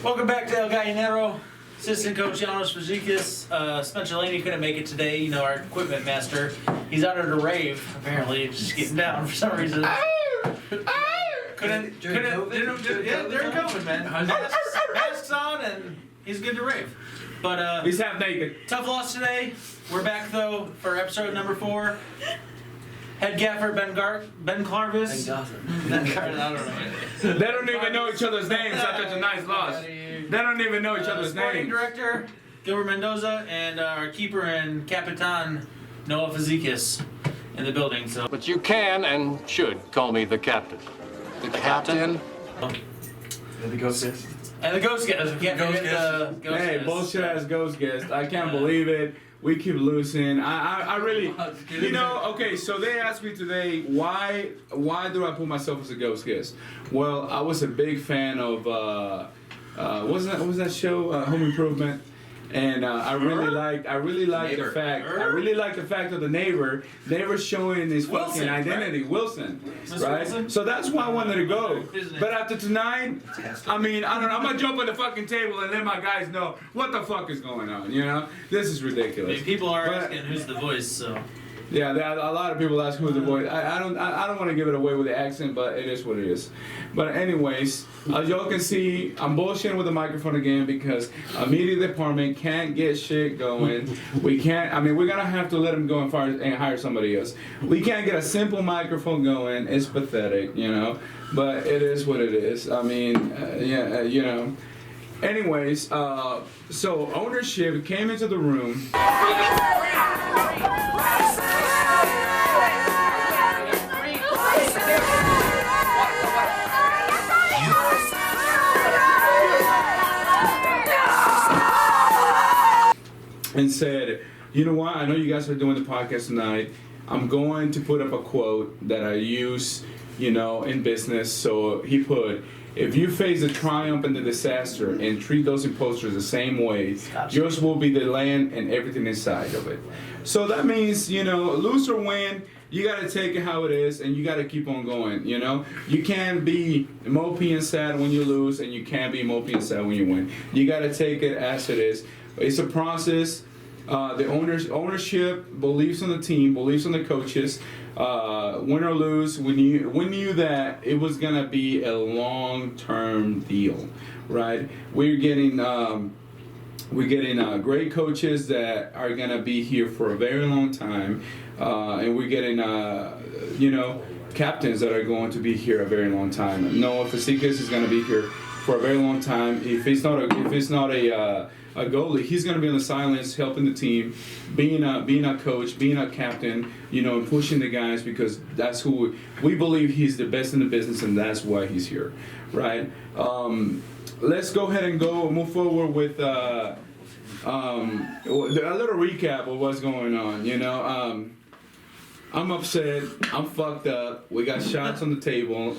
Welcome back to El Gallinero. Assistant coach Janos Fazikis. Spencer Laney couldn't make it today. You know, our equipment master. He's out at a rave, apparently, just getting down for some reason. Couldn't, during COVID, man. Masks on, and he's good to rave. But he's half naked. Tough loss today. We're back though for episode number 4. Head gaffer Ben Clarvis. I don't know. They don't even know each other's names after such a nice loss. They don't even know each other's Sporting names. director Gilbert Mendoza and our keeper and capitan Noah Fazikis in the building. So, but you can and should call me the captain. The captain? And the ghost guest. And the ghost guest. We can't forget the ghost guest. Hey, bullshit ass ghost guest. I can't believe it. We keep losing. I really, you know, okay, so they asked me today, why do I put myself as a ghost guest? Well, I was a big fan of, what was that show, Home Improvement? And I really liked the fact of the neighbor showing his Wilson, fucking identity, right? Wilson, Mr. right? Wilson? So that's why I wanted to go. But after tonight, I mean, I don't know. I'm gonna jump on the fucking table and let my guys know what the fuck is going on. You know, this is ridiculous. I mean, people are asking who's the voice, so. Yeah, a lot of people ask who's the voice. I don't want to give it away with the accent, but it is what it is. But anyways, as y'all can see, I'm bullshitting with the microphone again because our media department can't get shit going. We can't. I mean, we're gonna have to let them go and hire somebody else. We can't get a simple microphone going. It's pathetic, you know. But it is what it is. I mean, you know. Anyways, so ownership came into the room. And said, you know what, I know you guys are doing the podcast tonight. I'm going to put up a quote that I use, you know, in business. So he put, if you face the triumph and the disaster and treat those imposters the same way, yours will be the land and everything inside of it. So that means, you know, lose or win, you got to take it how it is and you got to keep on going, you know. You can't be mopey and sad when you lose and you can't be mopey and sad when you win. You got to take it as it is. It's a process. The ownership believes in the team, believes in the coaches. Win or lose, we knew that it was gonna be a long-term deal, right? We're getting great coaches that are gonna be here for a very long time, and we're getting you know, captains that are going to be here a very long time. Noah Fazikis is gonna be here for a very long time. If it's not a goalie, he's going to be on the sidelines helping the team, being a coach, being a captain, you know, and pushing the guys because that's who we believe he's the best in the business and that's why he's here, right? Let's go ahead and move forward with a little recap of what's going on, you know. I'm upset. I'm fucked up. We got shots on the table.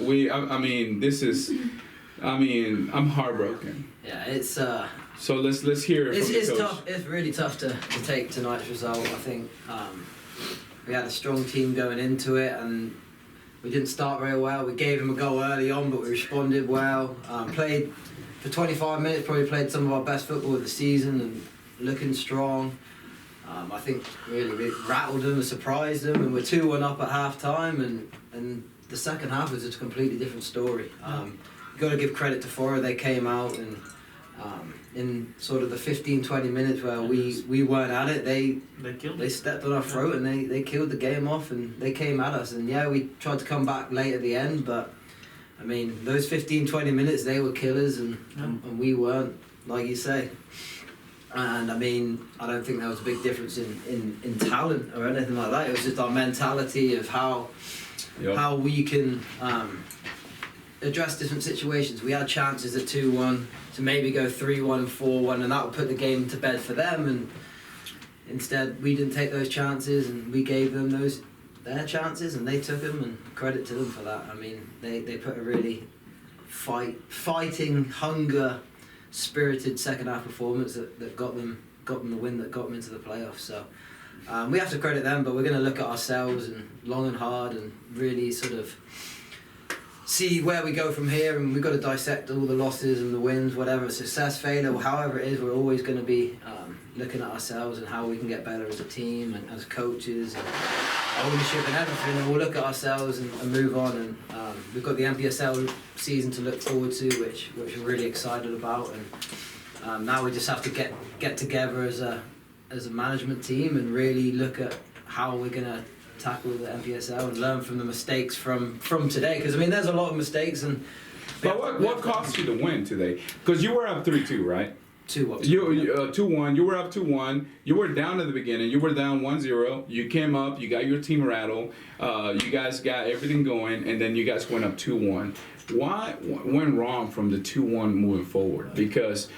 I'm heartbroken. Yeah, it's So let's hear it from the it's coach. tough. It's really tough to take tonight's result. I think we had a strong team going into it, and we didn't start very well. We gave them a goal early on, but we responded well. Played for 25 minutes. Probably played some of our best football of the season, and looking strong. I think really we rattled them and surprised them, and we're 2-1 up at half time, and the second half was just a completely different story. You've got to give credit to Fora. They came out and in sort of the 15-20 minutes where we weren't at it, they stepped on our throat and they killed the game off and they came at us. And yeah, we tried to come back late at the end, but I mean, those 15-20 minutes, they were killers and we weren't, like you say. And I mean, I don't think there was a big difference in talent or anything like that. It was just our mentality of how we can address different situations. We had chances at 2-1 to maybe go 3-1 and 4-1, and that would put the game to bed for them. And instead, we didn't take those chances, and we gave them their chances, and they took them. And credit to them for that. I mean, they put a really fighting, hunger-spirited second half performance that got them the win, that got them into the playoffs. So we have to credit them, but we're going to look at ourselves and long and hard and really sort of see where we go from here, and we've got to dissect all the losses and the wins, whatever, success, failure, however it is. We're always going to be looking at ourselves and how we can get better as a team and as coaches and ownership and everything, and we'll look at ourselves and move on. And we've got the NPSL season to look forward to, which we're really excited about. And now we just have to get together as a management team and really look at how we're going to tackle the NPSL and learn from the mistakes from today. Because I mean, there's a lot of mistakes. And But what cost you to win today? Because you were up 3-2, right? 2-1. You 2-1. You were up 2-1. You were down at the beginning. You were down 1-0. You came up. You got your team rattled. You guys got everything going, and then you guys went up 2-1. What went wrong from the 2-1 moving forward? Because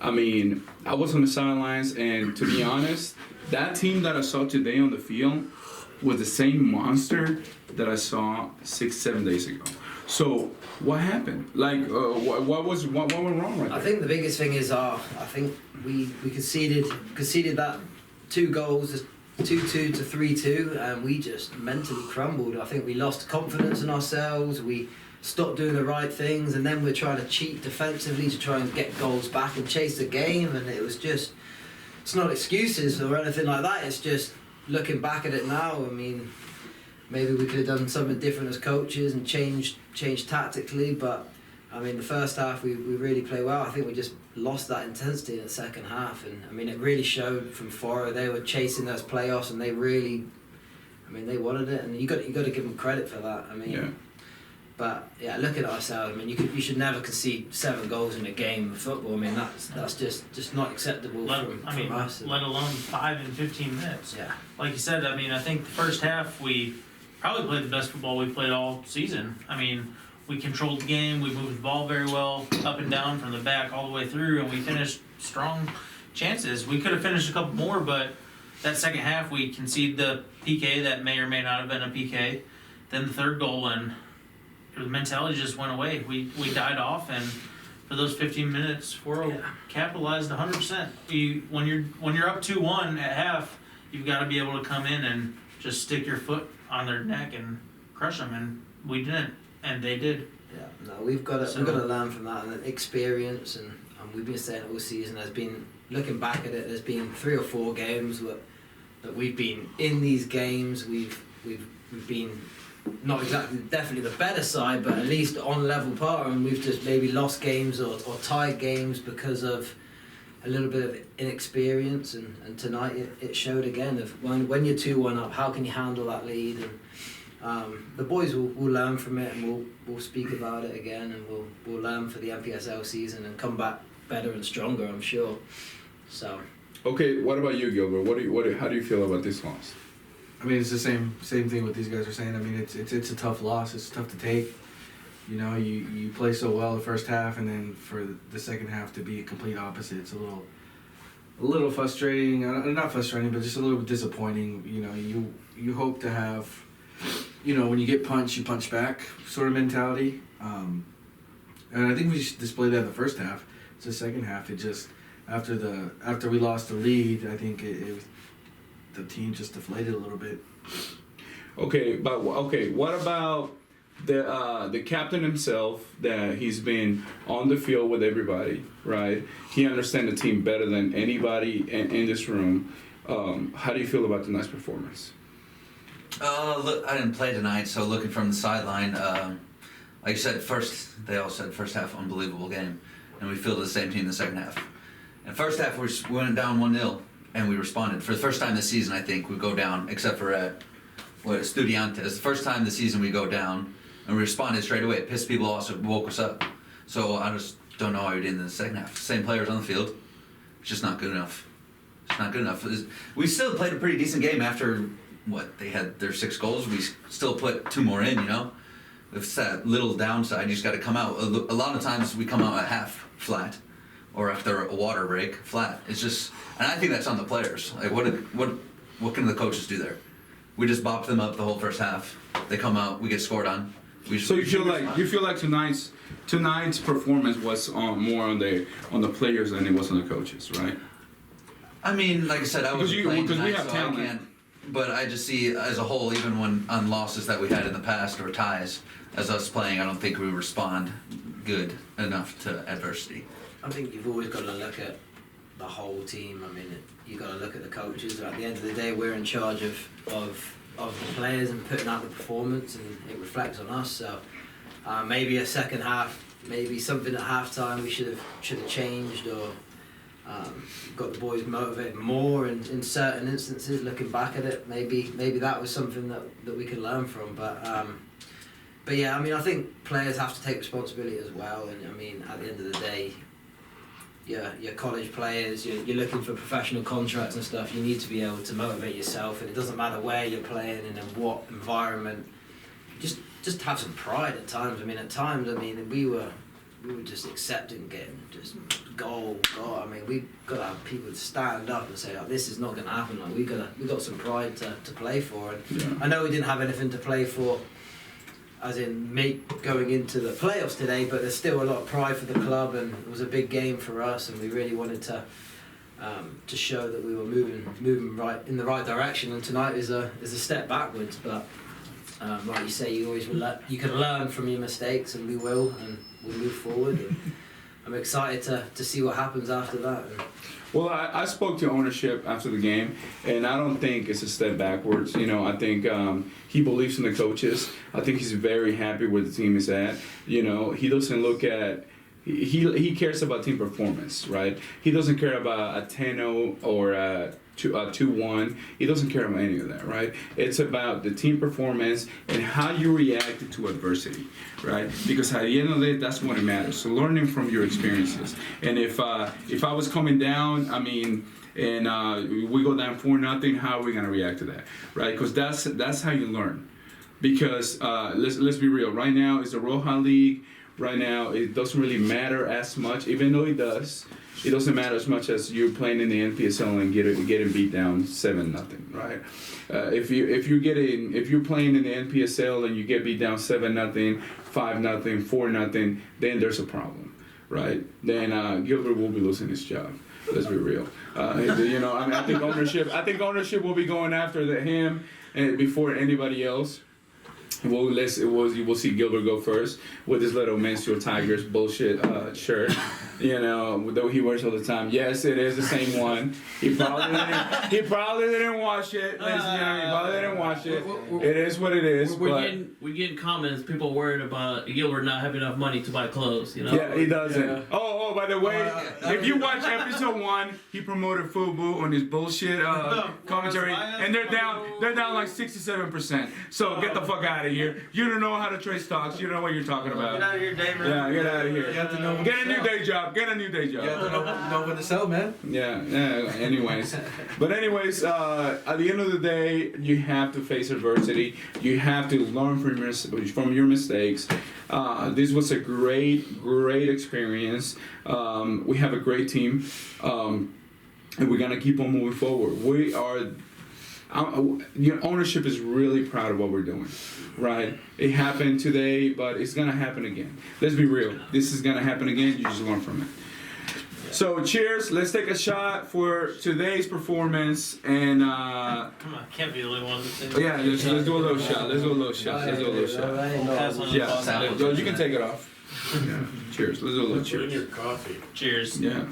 I mean, I was on the sidelines, and to be honest, that team that I saw today on the field was the same monster that I saw 6-7 days ago. So what happened? Like, what went wrong right there? I think the biggest thing is I think we conceded that 2 goals, 2-2 to 3-2, and we just mentally crumbled. I think we lost confidence in ourselves. We stopped doing the right things, and then we're trying to cheat defensively to try and get goals back and chase the game. And it was just, it's not excuses or anything like that. It's just looking back at it now. I mean, maybe we could have done something different as coaches and changed tactically, but I mean, the first half we really played well. I think we just lost that intensity in the second half, and I mean, it really showed from Foro. They were chasing those playoffs, and they really, I mean, they wanted it, and you got to give them credit for that. I mean, yeah. But yeah, looking at ourselves, I mean, you should never concede 7 goals in a game of football. I mean, that's just not acceptable from us. Let alone 5 in 15 minutes. Yeah. Like you said, I mean, I think the first half we probably played the best football we've played all season. I mean, we controlled the game, we moved the ball very well, up and down from the back all the way through, and we finished strong chances. We could have finished a couple more, but that second half we conceded the PK that may or may not have been a PK. Then the third goal, and the mentality just went away. We died off, and for those 15 minutes, Foro capitalized 100%. When you're up 2-1 at half, you've got to be able to come in and just stick your foot on their neck and crush them, and we didn't, and they did. Yeah, no, we've got to learn from that and experience, and we've been saying all season. There's been, looking back at it, there's been 3 or 4 games that we've been in these games. We've been not exactly definitely the better side, but at least on level par, and we've just maybe lost games or tied games because of a little bit of inexperience, and tonight it showed again of when you're 2-1 up, how can you handle that lead? And the boys will learn from it, and we'll speak about it again, and we'll learn for the NPSL season and come back better and stronger, I'm sure. So. Okay, what about you, Gilbert? How do you feel about this loss? I mean, it's the same thing what these guys are saying. I mean, it's a tough loss. It's tough to take. You know, you play so well the first half, and then for the second half to be a complete opposite. It's a little frustrating. Not frustrating, but just a little bit disappointing. You know, you hope to have, you know, when you get punched, you punch back sort of mentality. And I think we displayed that in the first half. It's the second half. It just after we lost the lead, I think the team just deflated a little bit. Okay, what about the captain himself? That he's been on the field with everybody, right? He understands the team better than anybody in this room. How do you feel about tonight's performance? Look, I didn't play tonight, so looking from the sideline, like you said, they all said first half unbelievable game, and we fielded the same team in the second half. In first half, we went down 1-0. And we responded. For the first time this season, I think, we go down, except for at Estudiantes. The first time this season we go down, and we responded straight away. It pissed people off, so it woke us up. So I just don't know how we did in the second half. Same players on the field. It's just not good enough. It's not good enough. We still played a pretty decent game after, they had their 6 goals. We still put 2 more in, you know? It's that little downside. You just got to come out. A lot of times we come out at half flat, or after a water break, flat. It's just, and I think that's on the players. Like, what can the coaches do there? We just bop them up the whole first half. They come out, we get scored on. So you feel like tonight's performance was more on the players than it was on the coaches, right? I mean, like I said, I was playing tonight, we have so talent. I can't. But I just see as a whole, even when on losses that we had in the past or ties, as us playing, I don't think we respond good enough to adversity. I think you've always got to look at the whole team. I mean, you've got to look at the coaches. At the end of the day, we're in charge of the players and putting out the performance, and it reflects on us. So maybe a second half, maybe something at halftime we should have changed, or got the boys motivated more in certain instances. Looking back at it, maybe that was something that we could learn from. But yeah, I mean, I think players have to take responsibility as well. And I mean, at the end of the day, your college players, you're looking for professional contracts and stuff. You need to be able to motivate yourself, and it doesn't matter where you're playing and in what environment. Just have some pride at times. I mean, we were just accepting getting just goal. I mean, we got to have people to stand up and say, "Oh, this is not going to happen." Like we got some pride to play for. And I know we didn't have anything to play for, as in going into the playoffs today, but there's still a lot of pride for the club, and it was a big game for us, and we really wanted to show that we were moving right in the right direction. And tonight is a step backwards, but like you say, you can learn from your mistakes, and we will, and we'll move forward. And I'm excited to see what happens after that. Well, I spoke to ownership after the game, and I don't think it's a step backwards. You know, I think he believes in the coaches. I think he's very happy where the team is at. You know, he doesn't look at. He cares about team performance, right? He doesn't care about a 10-0 or a 2-1. He doesn't care about any of that, right? It's about the team performance and how you reacted to adversity, right? Because at the end of the day, that's what it matters. So learning from your experiences. And if I was coming down, I mean, and we go down 4-0, how are we gonna react to that, right? Because that's how you learn. Because let's be real. Right now, it's the Roja League. Right now, it doesn't really matter as much, even though it does. It doesn't matter as much as you're playing in the NPSL and getting beat down 7-0, right? If you're playing in the NPSL and you get beat down 7-0, 5-0, 4-0, then there's a problem, right? Then Gilbert will be losing his job. Let's be real. You know, I mean, I think ownership will be going after him and before anybody else. Well, you will see Gilbert go first with his little Mansfield Tigers bullshit shirt, you know, that he wears all the time. Yes, it is the same one. He probably didn't wash it. Ladies and gentlemen, he probably didn't wash it. It is what it is. We're getting comments. People worried about Gilbert not having enough money to buy clothes. You know. Yeah, he doesn't. Yeah. Oh, by the way, if you watch episode 1, he promoted FUBU on his bullshit commentary, and they're down like 67%. So get the fuck out of here. You don't know how to trade stocks. You don't know what you're talking about. Get out of here, Dave. Yeah, get out of here. You have to know. Get a new day job. You have to know when to sell, man. Yeah. Anyways, at the end of the day, you have to face adversity. You have to learn from your mistakes. This was a great experience. We have a great team, and we're gonna keep on moving forward. We are. Your ownership is really proud of what we're doing, right? It happened today, but it's gonna happen again. Let's be real. This is gonna happen again. You just learn from it. So cheers. Let's take a shot for today's performance. And Come on, can't be the only one. yeah, let's do a little shot. Let's do a little shot. Pass on the Yeah, ball. you can take it off. Yeah. Cheers. Let's do a little cheers. Put in your coffee. Cheers. Yeah.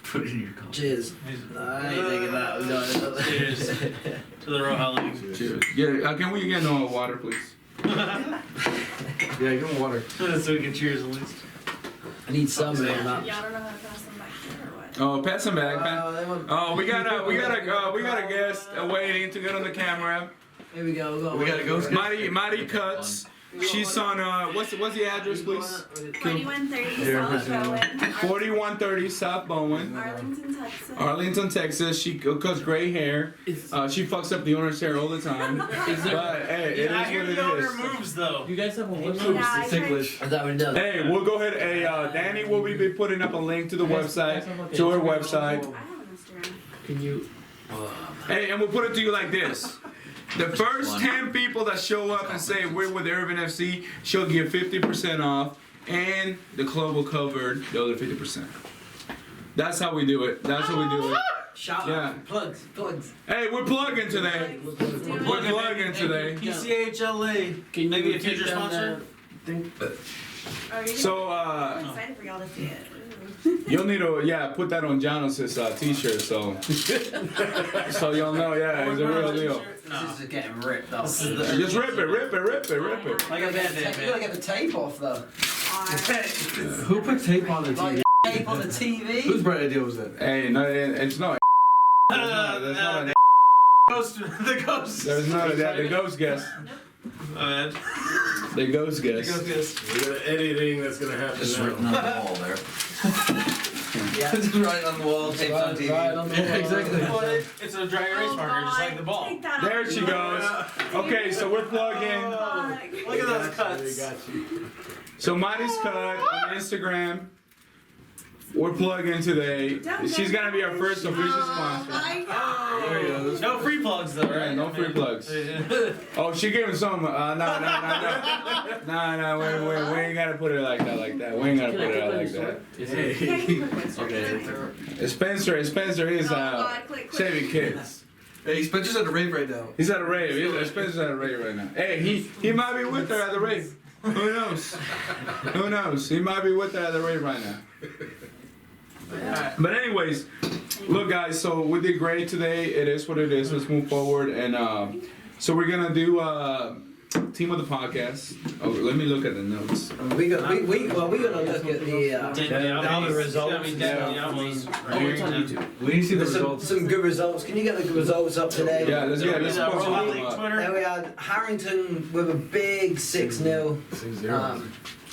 Put it in your coffee. Cheers. I ain't taking that. No. Cheers to the Roja League. Cheers. Yeah. Can we get no water, please? Yeah, give him water. So we can cheers at least. I need some on that. Yeah, I don't know how to pass them back here or what. Oh, pass him back. They want- Oh, we got a guest waiting to get on the camera. Here we go. We gotta go. Marty Cuts. She's on what's the address, please? 4130 Yeah, South Bowen, 4130 South Bowen, Arlington, Texas. Arlington, Texas. She cuts gray hair. She fucks up the owner's hair all the time. But hey, it I is hear what the owner it is. moves though. You guys have a Yeah, website? I It's tried- English. Is that what it does? Hey, we'll go ahead. Hey, Danny will be putting up a link to the website, to her website. I have an Instagram. Can you? Hey, and we'll put it to you like this. The first 10 people that show up and say we're with Urban FC, she'll give 50% off, and the club will cover the other 50%. That's how we do it. That's how we do it. Shout Yeah. out, plugs. Hey, we're plugging today. We're plugging today. PCHLA. Maybe a future sponsor. Oh, you're So, I'm excited for y'all to see it. you'll need to, put that on Janos's t-shirt, so. So y'all know, it's a real deal. No. This is getting ripped off. This is the- Just rip it. Like a band-aid, You gotta get the tape off though. Who put tape on the TV? Tape on the TV. Whose bright idea was that? Hey, no, it's not. There's not a, The ghost. there's not a, the ghost guess. The ghost guess. We got anything that's gonna happen Just now. written on the wall there. Yeah. Just right on the wall, taped on TV. Right on the wall. Exactly. Well, it's a dry erase marker, just like the ball. Take that There off. she goes. Okay, so we're plugging. Fuck. Look at those They cuts. got you. So Monty's cut on Instagram. We're plugging today. She's gonna be our first official sponsor. My God. There he goes. No free plugs though, right? No free plugs. Oh, she gave him some. No, we ain't gotta put it like that. We ain't gotta put it out like that. Okay. Spencer is God, click. saving kids. Hey, Spencer's at the rave right now. He's at a rave. Spencer's at a rave right now. Hey, he might be with her at the rave. Who knows? Who knows? He might be with her at the rave right now. But anyways, look guys, so we did great today. It is what it is. Let's move forward. And so we're gonna do team of the podcast. Oh, let me look at the notes. We gotta look at the results. We We need to see the There's results. some good results. Can you get the results up today? Yeah, let's post Roll them up. There Twitter. we had Harrington with a big 6-0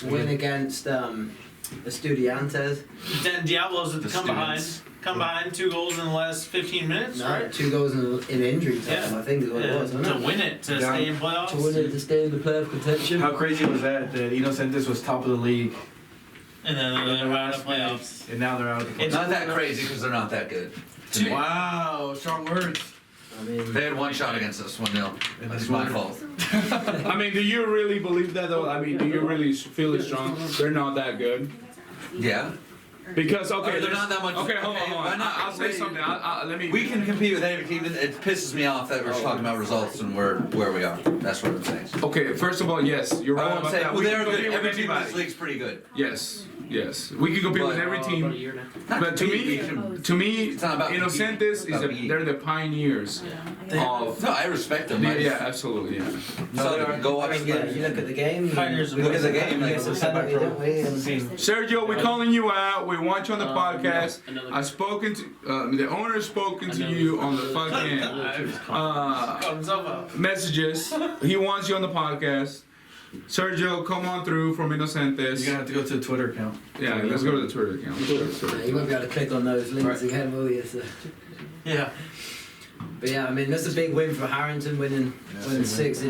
win against Estudiantes. Then Diablos had to The come behind. students. Come behind 2 goals in the last 15 minutes, No, right? 2 goals in injury time, Yeah. I think is what it was, To wasn't it? win it, to Yeah. stay in playoffs. To win it, to stay in the playoff contention. How crazy was that? That Inocentes was top of the league, And then they're out of playoffs. and now they're out of the It's Not that crazy because they're not that good. To me. Wow, strong words. I mean, They had one shot against us, 1-0. That's my fault. I mean, do you really believe that though? I mean, do you really feel it strong? They're not that good. Yeah. Because Or they're there's- not that much- Okay, hold okay, on. why not? I'll say something. Let me. We can compete with any team. It pisses me off that we're talking about results and where we are. That's what I'm saying. Okay, first of all, yes, you're I right won't about say, that. well, We they're can good. compete with Every team in this anybody. league's pretty good. Yes. We can compete with But- every team. Not But to compete, me, we can- to me, It's not about Inocentes competing, it's about they're the pioneers of. No, I respect them. Yeah, absolutely. Yeah. So go I watch mean, yeah, you look at the game. Pioneers we look at the got game, we like, got some set by penalty, don't we? And Sergio, we're calling you out. We want you on the podcast. Another- I've spoken to the owner's spoken to you on the fucking Call himself out. messages. He wants you on the podcast. Sergio, come on through from Inocentes. You're gonna have to go to the Twitter account. Yeah, let's go to the Twitter account. Let's go to the Twitter yeah, you won't be able to click on those links Right. again, will you? So. Yeah. But yeah, I mean, that's a big win for Harrington, winning 6-0.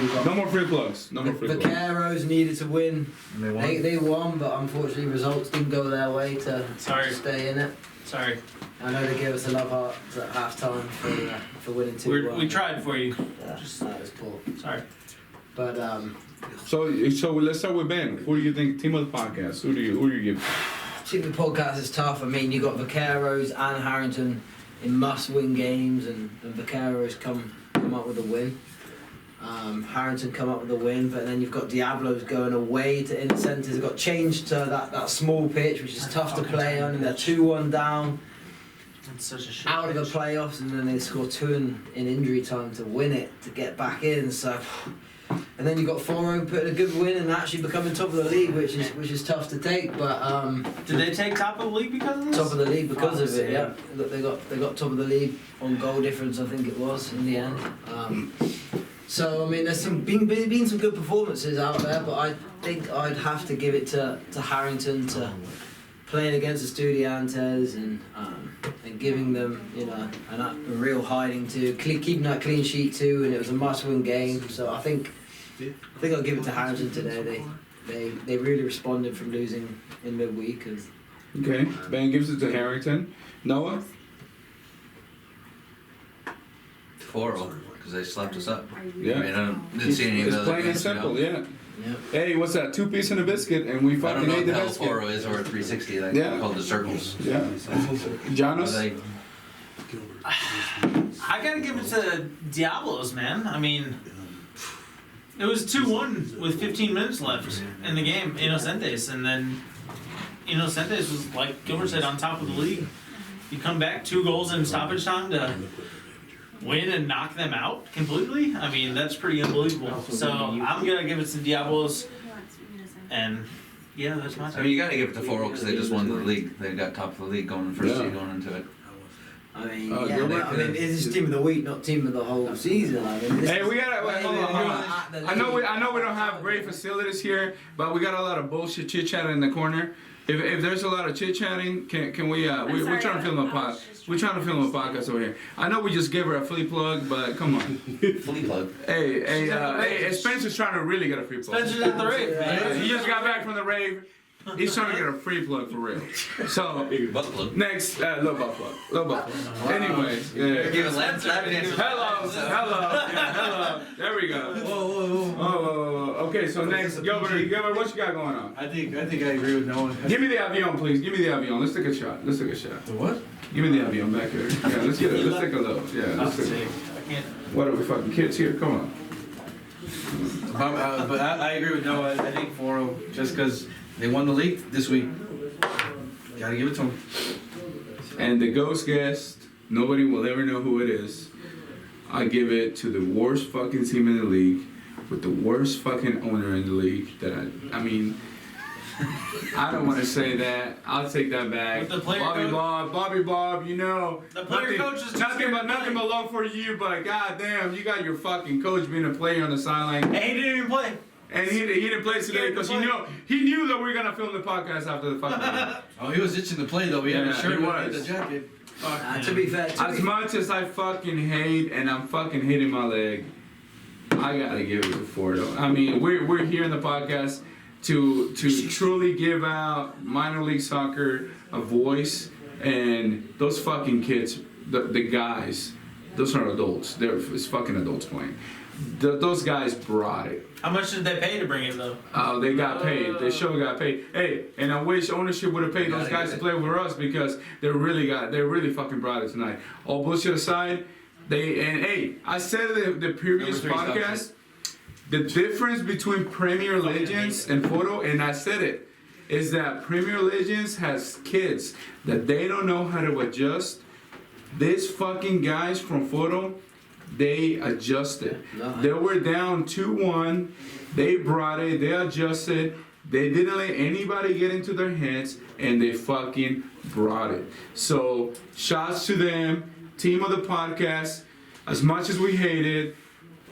You got No more free plugs. No more free plugs. Vaqueros needed to win. And they won. They won, but unfortunately results didn't go their way to Sorry. stay in it. Sorry. I know they gave us a love heart at half time for winning 2-1. We tried for you. Yeah, that was poor. Sorry. But So let's start with Ben. Who do you think team of the podcast? Who do you give? team the podcast is tough. I mean, you got Vaqueros and Harrington in must-win games, and Vaqueros come up with a win. Harrington come up with a win, but then you've got Diablos going away to Inocentes. They've got changed to that small pitch, which is tough to play on, and they're 2-1 down, It's such a shit. out of the playoffs, and then they score 2 in injury time to win it, to get back in. So, and then you got Foro putting a good win and actually becoming top of the league, which is tough to take, but Did they take top of the league because of this? top of the league because of it. Yeah, they got top of the league on goal difference, I think it was in the end. So I mean, there's been some good performances out there, but I think I'd have to give it to Harrington to playing against the Estudiantes and giving them a real hiding to keeping that clean sheet too, and it was a must-win game. So I think I'll give it to Harrington today. They really responded from losing in midweek and. Okay, Ben gives it to Harrington. Noah. 4-0 because they slapped us up. Yeah. I mean, I didn't see any of It's the other plain and games, you know. simple. Yeah. Yeah. Hey, what's that? 2 piece and a biscuit, and we I don't fucking know ate what the the hell biscuit. 4-0 is or a 360. Like Yeah. called the circles. Yeah. Are Janos. they I gotta give it to Diablos, man. I mean, it was 2-1 with 15 minutes left in the game, Inocentes, and then Inocentes was, like Gilbert said, on top of the league. You come back 2 goals in stoppage time to win and knock them out completely. I mean, that's pretty unbelievable. So I'm gonna give it to Diablos, and yeah, that's my I take. mean, you got to give it to Foro because they just won the league. They got top of the league going in first seed going into it. I mean, Oh, yeah, you're but, right. I mean, it's just team of the week, not team of the whole season. I mean, this Hey, is- we gotta wait, hold on, hold on. at the I know league. we don't have great facilities here, but we got a lot of bullshit chit chatting in the corner. If there's a lot of chit chatting, can we we're sorry, trying to film a I was pod. just We're trying to film a podcast over here. I know we just gave her a free plug, but come on. Flea plug. Hey, Spencer's trying to really get a free plug. Spencer's at the rave, man. He just got back from the rave. He's trying to get a free plug for real. So Butt plug. next, little butt plug. Anyways, yeah. Giving lap dances. Hello. Yeah, hello. There we go. Oh, okay. So next, Gilbert, what you got going on? I think I agree with Noah. Give me the avion, please. Give me the avion. Let's take a shot. The what? Give me the avion back here. Yeah, let's get it. Let's take a look. Yeah, let's take a look. I can't. What are we fucking kids here? Come on. But I agree with Noah. I think Foro, just because they won the league this week, gotta give it to them. And the ghost guest, nobody will ever know who it is. I give it to the worst fucking team in the league, with the worst fucking owner in the league. I mean, I don't want to say that. I'll take that back. With the player Bobby Bob, you know. The player coach is nothing but love for you, but goddamn, you got your fucking coach being a player on the sideline. And he didn't even play. And he didn't play today because he knew that we were gonna film the podcast after the fucking game. Oh, he was itching to play though. He had Yeah, a shirt he with was. the jacket. To be fair, As much as I fucking hate and I'm fucking hitting my leg, I gotta give it to Fordo. I mean, we're here in the podcast to truly give out minor league soccer a voice, and those fucking kids, the guys, those are adults. It's fucking adults playing. Those guys brought it. How much did they pay to bring it though? Oh, they got paid. They sure got paid. Hey, and I wish ownership would have paid those guys to play with us because they really fucking brought it tonight. All bullshit aside, I said it in the previous podcast, the difference between Premier Legends and Photo, and I said it, is that Premier Legends has kids that they don't know how to adjust. These fucking guys from Photo, they adjusted. They were down 2-1. They brought it. They adjusted. They didn't let anybody get into their heads, and they fucking brought it. So, shouts to them. Team of the podcast. As much as we hate it,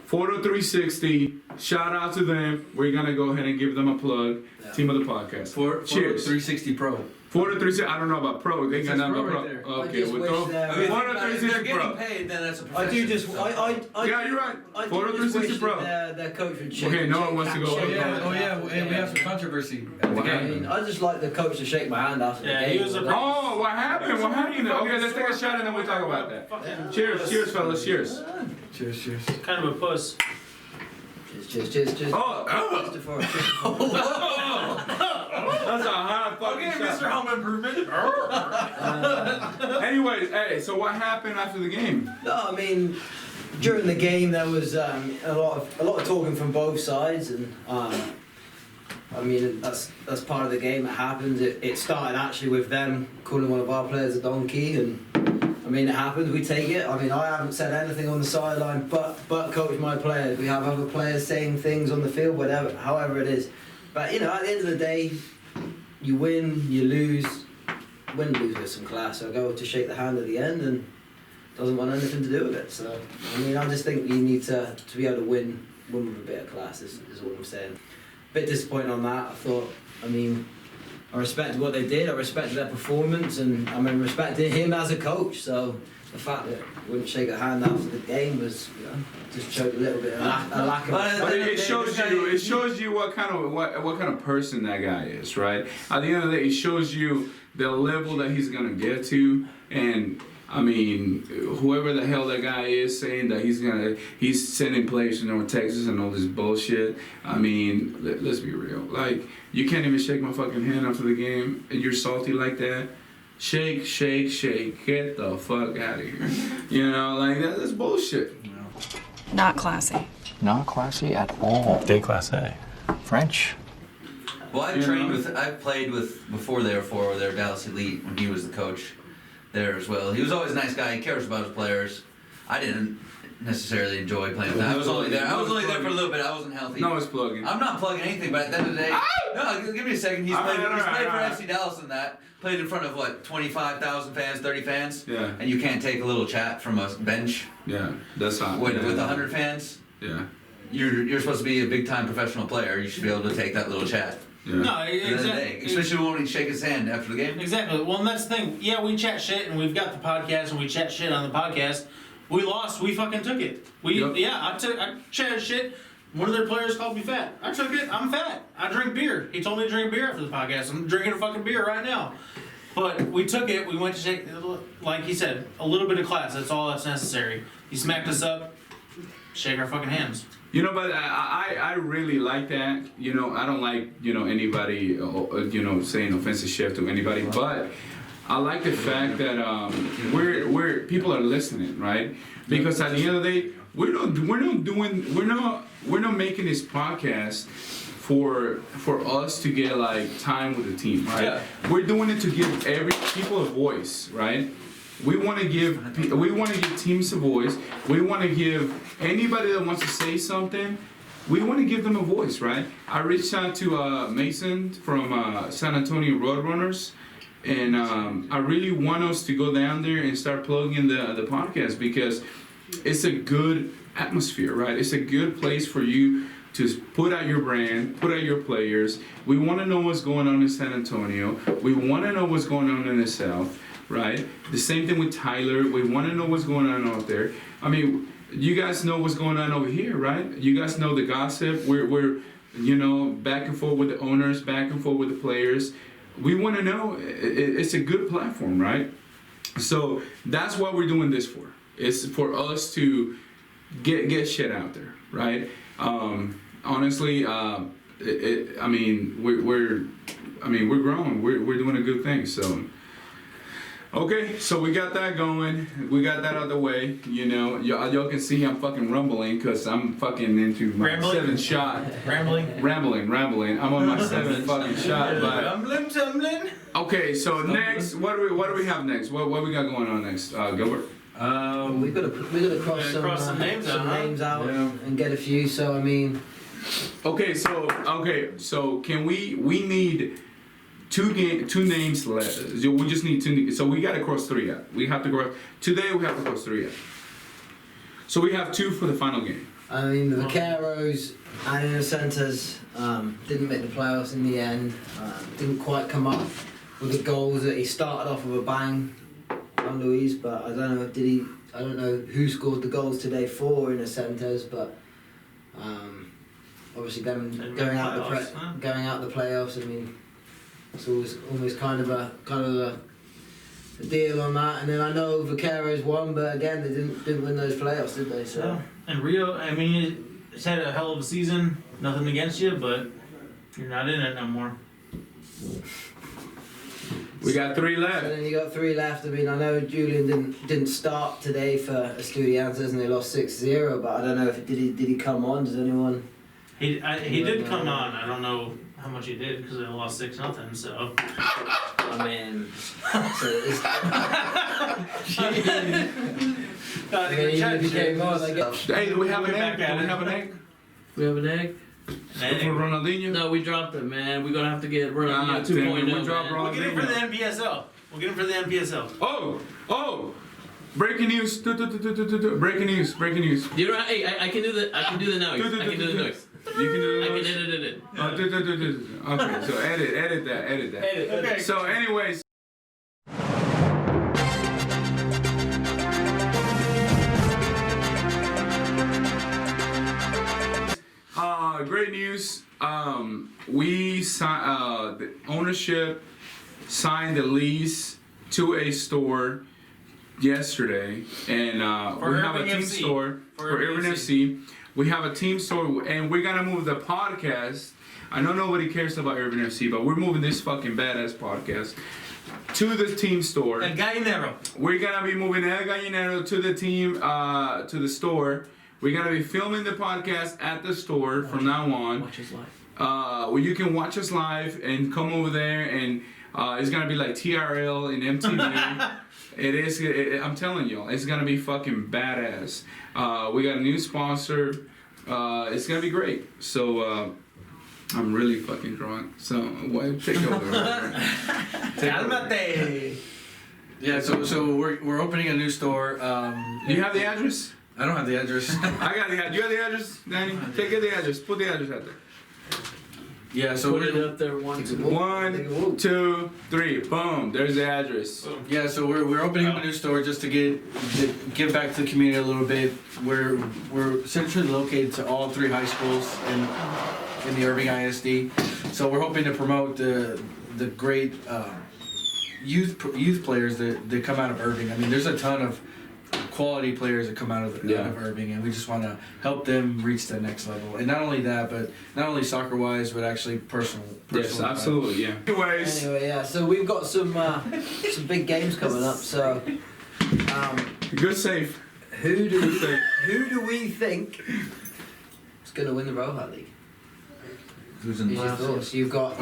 Photo 360. Shout out to them. We're gonna go ahead and give them a plug. Yeah. Team of the podcast. For Cheers. 360 Pro. 4-3-6. I don't know about pro. They got says nothing pro about right there. pro. I Okay, just we'll wish throw there was- 4-3-6 They're pro. getting paid, then that's a I profession. do just, I Yeah, you're right. I do 4-3-6 just wish pro. that their coach would shake. Okay, no one shake wants to go shake over. my hand And we have some controversy. What I happened? mean, I just like the coach to shake my hand after the Yeah, game. he was a Oh, what happened? What happened? Okay, let's take a shot and then we'll talk about that. Cheers, fellas, cheers. Cheers. Kind of a puss. Cheers. Oh, Just before I cheers. that's a hot fucking shot. Home Improvement. Anyways, hey, so what happened after the game? No, I mean, during the game there was a lot of talking from both sides, and I mean that's part of the game. It happens. It started actually with them calling one of our players a donkey, and I mean it happens. We take it. I mean I haven't said anything on the sideline, but coach my players. We have other players saying things on the field, whatever, however it is. But you know, at the end of the day, you win, you lose. Win and lose with some class. So I go to shake the hand at the end and doesn't want anything to do with it. So I mean, I just think you need to be able to win with a bit of class. Is all I'm saying. Bit disappointed on that. I thought. I mean, I respected what they did. I respected their performance, and I mean, respected him as a coach. So the fact that I wouldn't shake a hand after the game was, you know, just showed a little bit of a lack of. But it shows you what kind of person that guy is, right? At the end of the day, it shows you the level that he's gonna get to, and I mean, whoever the hell that guy is saying that he's sending players to North Texas and all this bullshit. I mean, let's be real. Like, you can't even shake my fucking hand after the game, and you're salty like that. shake, shake, shake. Get the fuck out of here. You know, like that's bullshit. Not classy. Not classy at all. Déclassé. French. Well, I've played with before they were Dallas Elite when he was the coach there as well. He was always a nice guy. He cares about his players. I didn't necessarily enjoy playing with him. I was only there for a little bit. I wasn't healthy. No, it's plugging. I'm not plugging anything, but at the end of the day, no, give me a second. He's played for FC Dallas and that. Played in front of what, 25,000 fans, 30 fans? Yeah. And you can't take a little chat from a bench Yeah, that's not. with 100 fans. Yeah. You're supposed to be a big time professional player. You should be able to take that little chat. Yeah. No, At the end of the day, especially when we shake his hand after the game. Exactly. Well, and that's the thing. Yeah, we chat shit, and we've got the podcast, and we chat shit on the podcast. We lost. We fucking took it. Yep. I chatted shit. One of their players called me fat. I took it. I'm fat. I drink beer. He told me to drink beer after the podcast. I'm drinking a fucking beer right now. But we took it. We went to shake, like he said, a little bit of class. That's all that's necessary. He smacked us up. Shake our fucking hands. You know, but I really like that. You know, I don't like, you know, anybody, you know, saying offensive shit to anybody, but I like the fact that we're people are listening, right? Because at the end of the day, we're not making this podcast for us to get like time with the team, right? Yeah. We're doing it to give every people a voice, right? We want to give teams a voice. We want to give anybody that wants to say something. We want to give them a voice, right? I reached out to Mason from San Antonio Roadrunners, and I really want us to go down there and start plugging the podcast because it's a good atmosphere, right? It's a good place for you to put out your brand, put out your players. We want to know what's going on in San Antonio. We want to know what's going on in the South. Right? The same thing with Tyler. We want to know what's going on out there. I mean, you guys know what's going on over here, right? You guys know the gossip. We're you know, back and forth with the owners, back and forth with the players. We want to know. It's a good platform, right? So that's what we're doing this for. It's for us to get shit out there, right? Honestly, I mean, we're growing. We're doing a good thing. So. Okay, so we got that going. We got that out of the way. You know, y'all can see I'm fucking rumbling because I'm fucking into my seventh shot. Rambling. I'm on my seventh fucking shot. But Tumbling. okay, so next, what do we have next? What we got going on next, Gilbert? We gotta cross some names out and get a few. So I mean. Okay, so can we need. Two names left. We just need two. So we got to cross three out. We have to cross today. We have to cross three out. So we have two for the final game. I mean, the Vaqueros and Innocentes didn't make the playoffs in the end. Didn't quite come up with the goals that he started off with a bang on Luis, but I don't know. I don't know who scored the goals today for Innocentes, but obviously them going out the playoffs. I mean. So it was almost kind of a deal on that, and then I know Vaqueros won, but again they didn't win those playoffs, did they? So Yeah. And Rio, I mean, it's had a hell of a season. Nothing against you, but you're not in it no more. We got three left. And then you got three left. I mean, I know Julian didn't start today for Estudiantes, and they lost 6-0. But I don't know if did he come on? Does anyone? He did come on. I don't know how much he did because they lost 6-0. So I mean, even if he came on, I guess. Hey, do we have an egg? Do we have an egg? We have an egg? For Ronaldinho? No, we dropped it, man. We're gonna have to get Ronaldinho 2.0. We dropped we'll get him for the NPSL. Oh! Breaking news! Breaking news! You know, hey, I can do the noise. I can do the noise. You can do the I noise. can edit it. Okay, so edit that. Okay. So, anyways. Great news. We signed the ownership signed the lease to a store yesterday, and we have a team store for Urban FC. We have a team store, and we're gonna move the podcast. I know nobody cares about Urban FC, but we're moving this fucking badass podcast to the team store. And Gallinero. We're gonna be moving El Gallinero to the team, to the store. We're gonna be filming the podcast at the store from now on. Watch his life. Where you can watch us live and come over there, and it's gonna be like TRL and MTV. It is. I'm telling y'all, it's gonna be fucking badass. We got a new sponsor. It's gonna be great. So I'm really fucking drunk. So take over. Cálmate. Yeah, so we're opening a new store. Do you have the address? I don't have the address. I got the address. You got the address, Danny? Get the address. Put the address out there. Yeah, so Put it we're up there once. 1, 2, 3. Boom. There's the address. we're opening up a new store just to give back to the community a little bit. We're centrally located to all 3 high schools in the Irving ISD. So we're hoping to promote the great youth players that come out of Irving. I mean, there's a ton of quality players that come out of Irving, and we just want to help them reach the next level. And not only that, but not only soccer wise, but actually personal. Yes, absolutely, yeah. Anyways, Anyway, yeah. So we've got some big games coming up. So, good save. who do we think is going to win the Roja League? Who's in Here's the your thoughts. You've got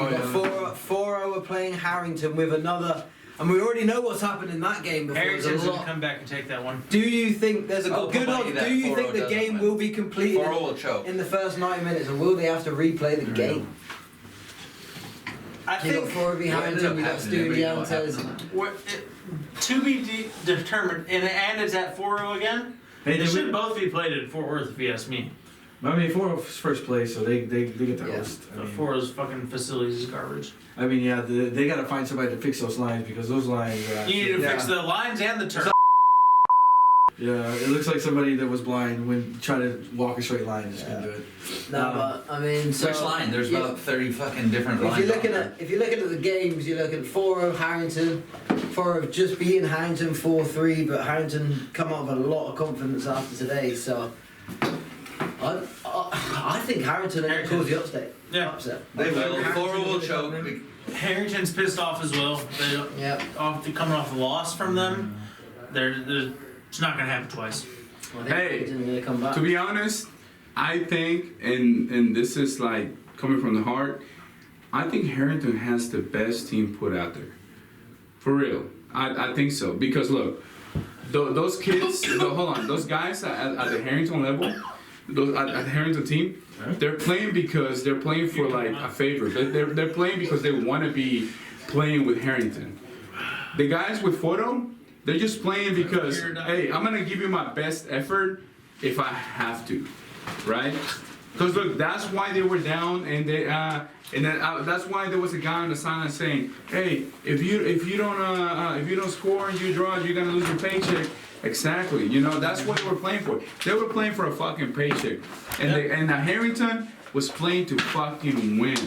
Foro are playing Harrington with another, and we already know what's happened in that game before. There's Harrington's a gonna lot. come back and take that one. Do you think there's a I'll good bet odds? you that Do you think 4-0 the doesn't game win. will be completed 4-0 will choke. in the first 90 minutes, and will they have to replay the game? I You got think Foro v Harrington, you got Studiantes. to be determined, and it's at 4-0 again. They should both be played at Fort Worth, if you ask me. I mean, Foro's first place, so they get the Yeah. host. I The mean, Foro's fucking facilities is garbage. I mean, yeah, they got to find somebody to fix those lines because those lines are You need to actually- fix the lines and the turf. Yeah, it looks like somebody that was blind when trying to walk a straight line just couldn't do it. No, but I mean, so Which line? There's yeah, about 30 fucking different If lines. you're looking on at the games, you're looking at Foro, Harrington. Foro have just beaten Harrington 4-3, but Harrington come out with a lot of confidence after today. So I think Harrington are going to cause the upset. Yeah. Upset. They will. Harrington's 4 will gonna choke. come in. Harrington's pissed off as well. Yeah. Coming off a loss from them, it's not gonna happen twice. I think Hey, Harrington's going to come back. To be honest, I think, and this is like coming from the heart, I think Harrington has the best team put out there. For real. I think so. Because look, those kids, hold on, those guys at the Harrington level, those at the Harrington team, they're playing because they're playing for like a favor. They're playing because they want to be playing with Harrington. The guys with Photo, they're just playing because, hey, I'm gonna give you my best effort if I have to, right? Because look, that's why they were down, and that's why there was a guy on the sideline saying, "Hey, if you don't score and you draw, you're gonna lose your paycheck." Exactly, you know that's what they were playing for. They were playing for a fucking paycheck, and Harrington was playing to fucking win,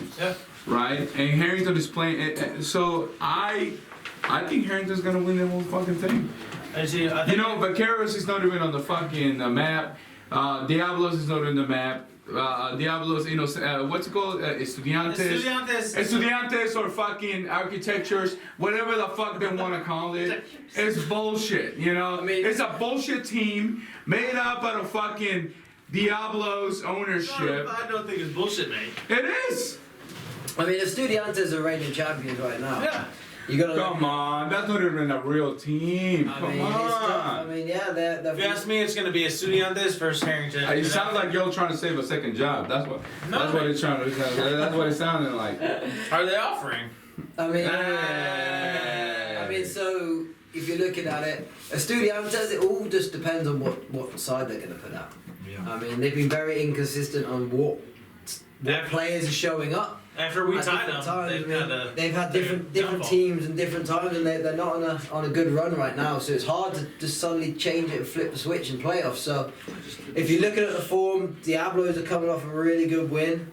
right? And Harrington is playing. So I think Harrington's gonna win the whole fucking thing. I think You know, Vaqueros is not even on the fucking map. Diablos is not on the map. Diablos, you know, what's it called? Estudiantes. Estudiantes or fucking architectures, whatever the fuck they want to call it. It's bullshit, you know? I mean, it's a bullshit team made up out of fucking Diablos ownership. I don't think it's bullshit, mate. It is! I mean, the Studiantes are reigning champions right now. Yeah. You got to. Come on, that's not even a real team. I Come mean, it's tough. I on. mean, yeah, they're. If you ask me, it's going to be Estudiantes versus Harrington. It sounds like y'all trying to save a second job. That's what it's trying to. That's what it sounded like. Are they offering? I mean, Hey. so if you're looking at it, Estudiantes, it all just depends on what side they're going to put out. Yeah. I mean, they've been very inconsistent on what Yeah. players are showing up. After we at tied them, different times. they've I mean, had they've had different teams and different times, and they're not on a good run right now. So it's hard to just suddenly change it and flip the switch in playoffs. So if you're looking at the form, Diablos are coming off a really good win,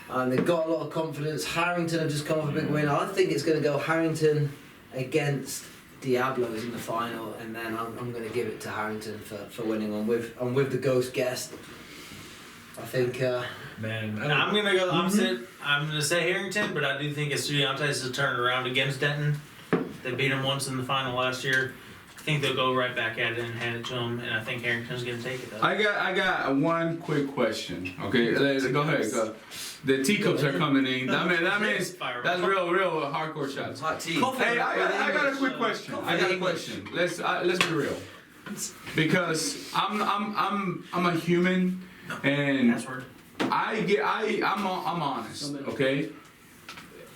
and they've got a lot of confidence. Harrington have just come off a big win. I think it's going to go Harrington against Diablos in the final, and then I'm going to give it to Harrington for winning on with the ghost guest. I think. Man, I'm gonna go the opposite. I'm gonna say Harrington, but I do think Estudiantes will turn around against Denton. They beat them once in the final last year. I think they'll go right back at it and hand it to them, and I think Harrington's going to take it, though. I got one quick question. Okay, go ahead. Go. The teacups are coming in. That means that's real hardcore shots. Hot tea. Hey, I got a quick question. Let's be real. Because I'm a human, and Password. I'm honest. Okay.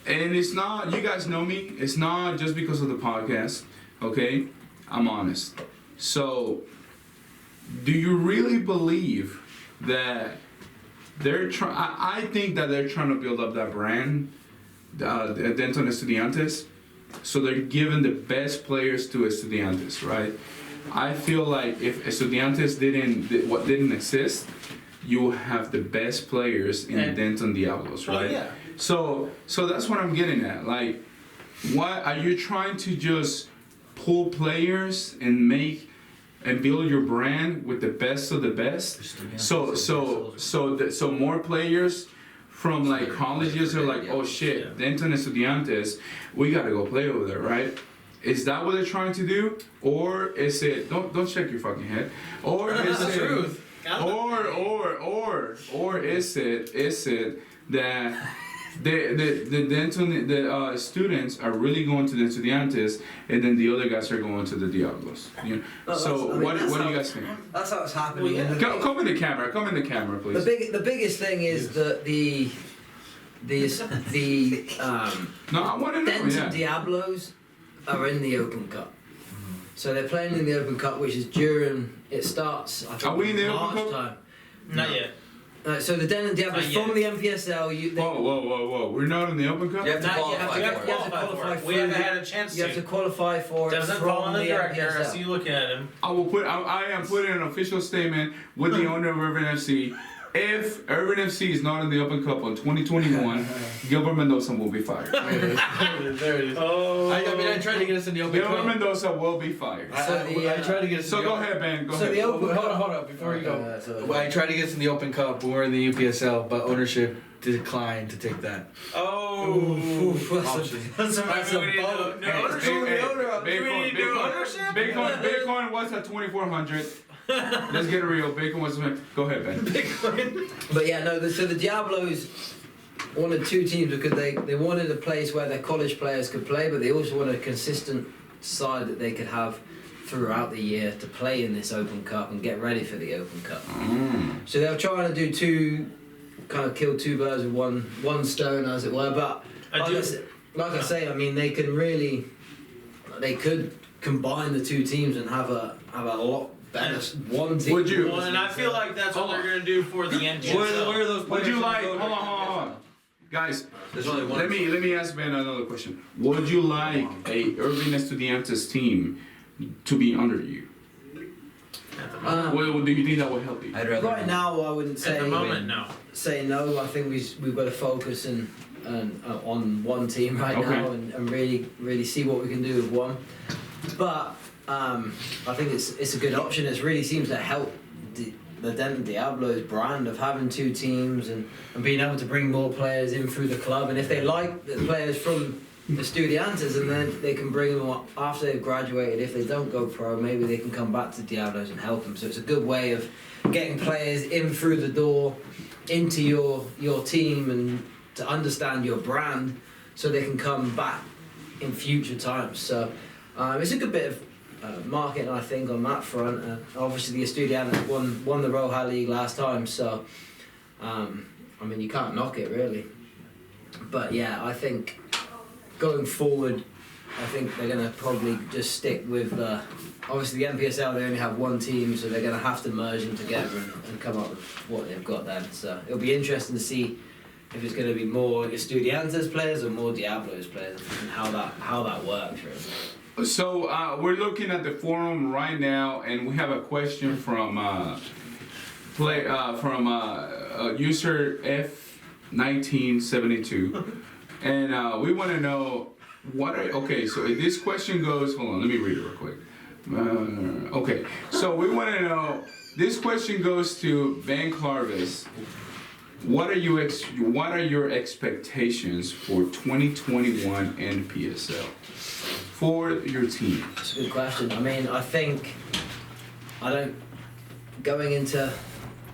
And it's not, you guys know me, it's not just because of the podcast, okay? I'm honest. So, do you really believe that they're trying, I think that they're trying to build up that brand, Denton Estudiantes, so they're giving the best players to Estudiantes, right? I feel like if Estudiantes didn't exist, you will have the best players in Denton Diablos, right? Well, yeah. So that's what I'm getting at. Like, why are you trying to just pull players and build your brand with the best of the best? So more players from like colleges are like, oh shit, Denton Estudiantes, we gotta go play over there, right? Is that what they're trying to do, or is it? Don't shake your fucking head. Or is the it? truth. Or is it that the students are really going to the Estudiantes, and then the other guys are going to the Diablos? You know? So what do you guys think? That's how it's happening. Come in the camera. Come in the camera, please. The biggest thing is that the No, I want to know. Denton Yeah. Diablos are in the Open Cup. So they're playing in the Open Cup, which is it starts, I think, Are we in the March Open Cup? time. Not yet. So the Denton Diablos Not yet. from the NPSL, Whoa! We're not in the Open Cup. You have to Not yet. qualify You have to for it. qualify for it. We haven't had a chance You have to qualify for it Doesn't from fall on the director. I NPSL. see you looking at him. I am putting an official statement with the owner of Urban FC. If Urban FC is not in the Open Cup on 2021, Gilbert Mendoza will be fired. There it is. Oh. I mean, I tried to get us in the Open Gilbert Cup. Mendoza will be fired. I tried to get us in So the go Open ahead, Ben. Go So ahead. the Open Hold on, before you go. I tried to get us in the Open Cup when we were in the UPSL, but ownership declined to take that Oh. option. That's a That's a we need to- vote. no ownership. Do we need to do Bitcoin, ownership? Bitcoin was at 2,400. Let's get it real. Bitcoin was. Go ahead, Ben. But yeah, no. So the Diablos wanted two teams because they wanted a place where their college players could play, but they also wanted a consistent side that they could have throughout the year to play in this Open Cup and get ready for the Open Cup. So they were trying to do kill two birds with one stone, as it were. But like I say, I mean, they could combine the two teams and have a lot better one team. Would you? Well, and I feel like that's what they're going to do for the NPSL. Where are those Would players? you like? gonna go Hold to? on. Guys, There's only one. let me ask Ben another question. Would you like a Urban Estudiantes team to be under you? Well, do you think that would help you? I'd rather. Right now, I wouldn't say At the moment, no. say no. I think we've got to focus on one team right Okay. now and really see what we can do with one. But I think it's a good option. It really seems to help the Denton Diablos brand of having two teams and being able to bring more players in through the club. And if they like the players from the Estudiantes, and then they can bring them up after they've graduated. If they don't go pro, maybe they can come back to Diablos and help them. So it's a good way of getting players in through the door into your team and to understand your brand, so they can come back in future times. So it's a good bit of marketing, I think, on that front. Obviously, the Estudiantes won the Roja League last time, so I mean, you can't knock it really. But yeah, I think going forward, I think they're going to probably just stick with obviously the NPSL. They only have one team, so they're going to have to merge them together and come up with what they've got then. So it'll be interesting to see if it's going to be more Estudiantes players or more Diablos players, and how that works really. So we're looking at the forum right now, and we have a question from user F1972, and we want to know so this question goes. Hold on, let me read it real quick. Okay, so we want to know. This question goes to Ben Clarvis. What are your expectations for 2021 NPSL? for your team? That's a good question. I mean, I think going into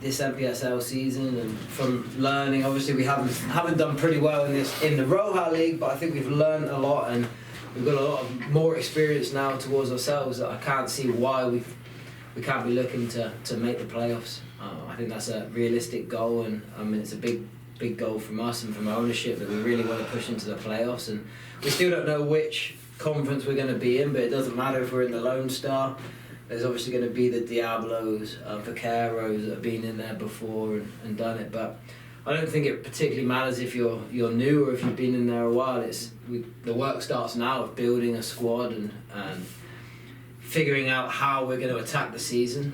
this NPSL season and from learning, obviously we haven't done pretty well in the Roja League, but I think we've learned a lot and we've got a lot of more experience now towards ourselves that I can't see why we can't be looking to make the playoffs. I think that's a realistic goal, and I mean it's a big goal from us and from ownership that we really want to push into the playoffs. And we still don't know which conference we're going to be in, but it doesn't matter if we're in the Lone Star. There's obviously going to be the Diablos, Vaqueros that have been in there before and done it, but I don't think it particularly matters if you're new or if you've been in there a while. The work starts now of building a squad and figuring out how we're going to attack the season.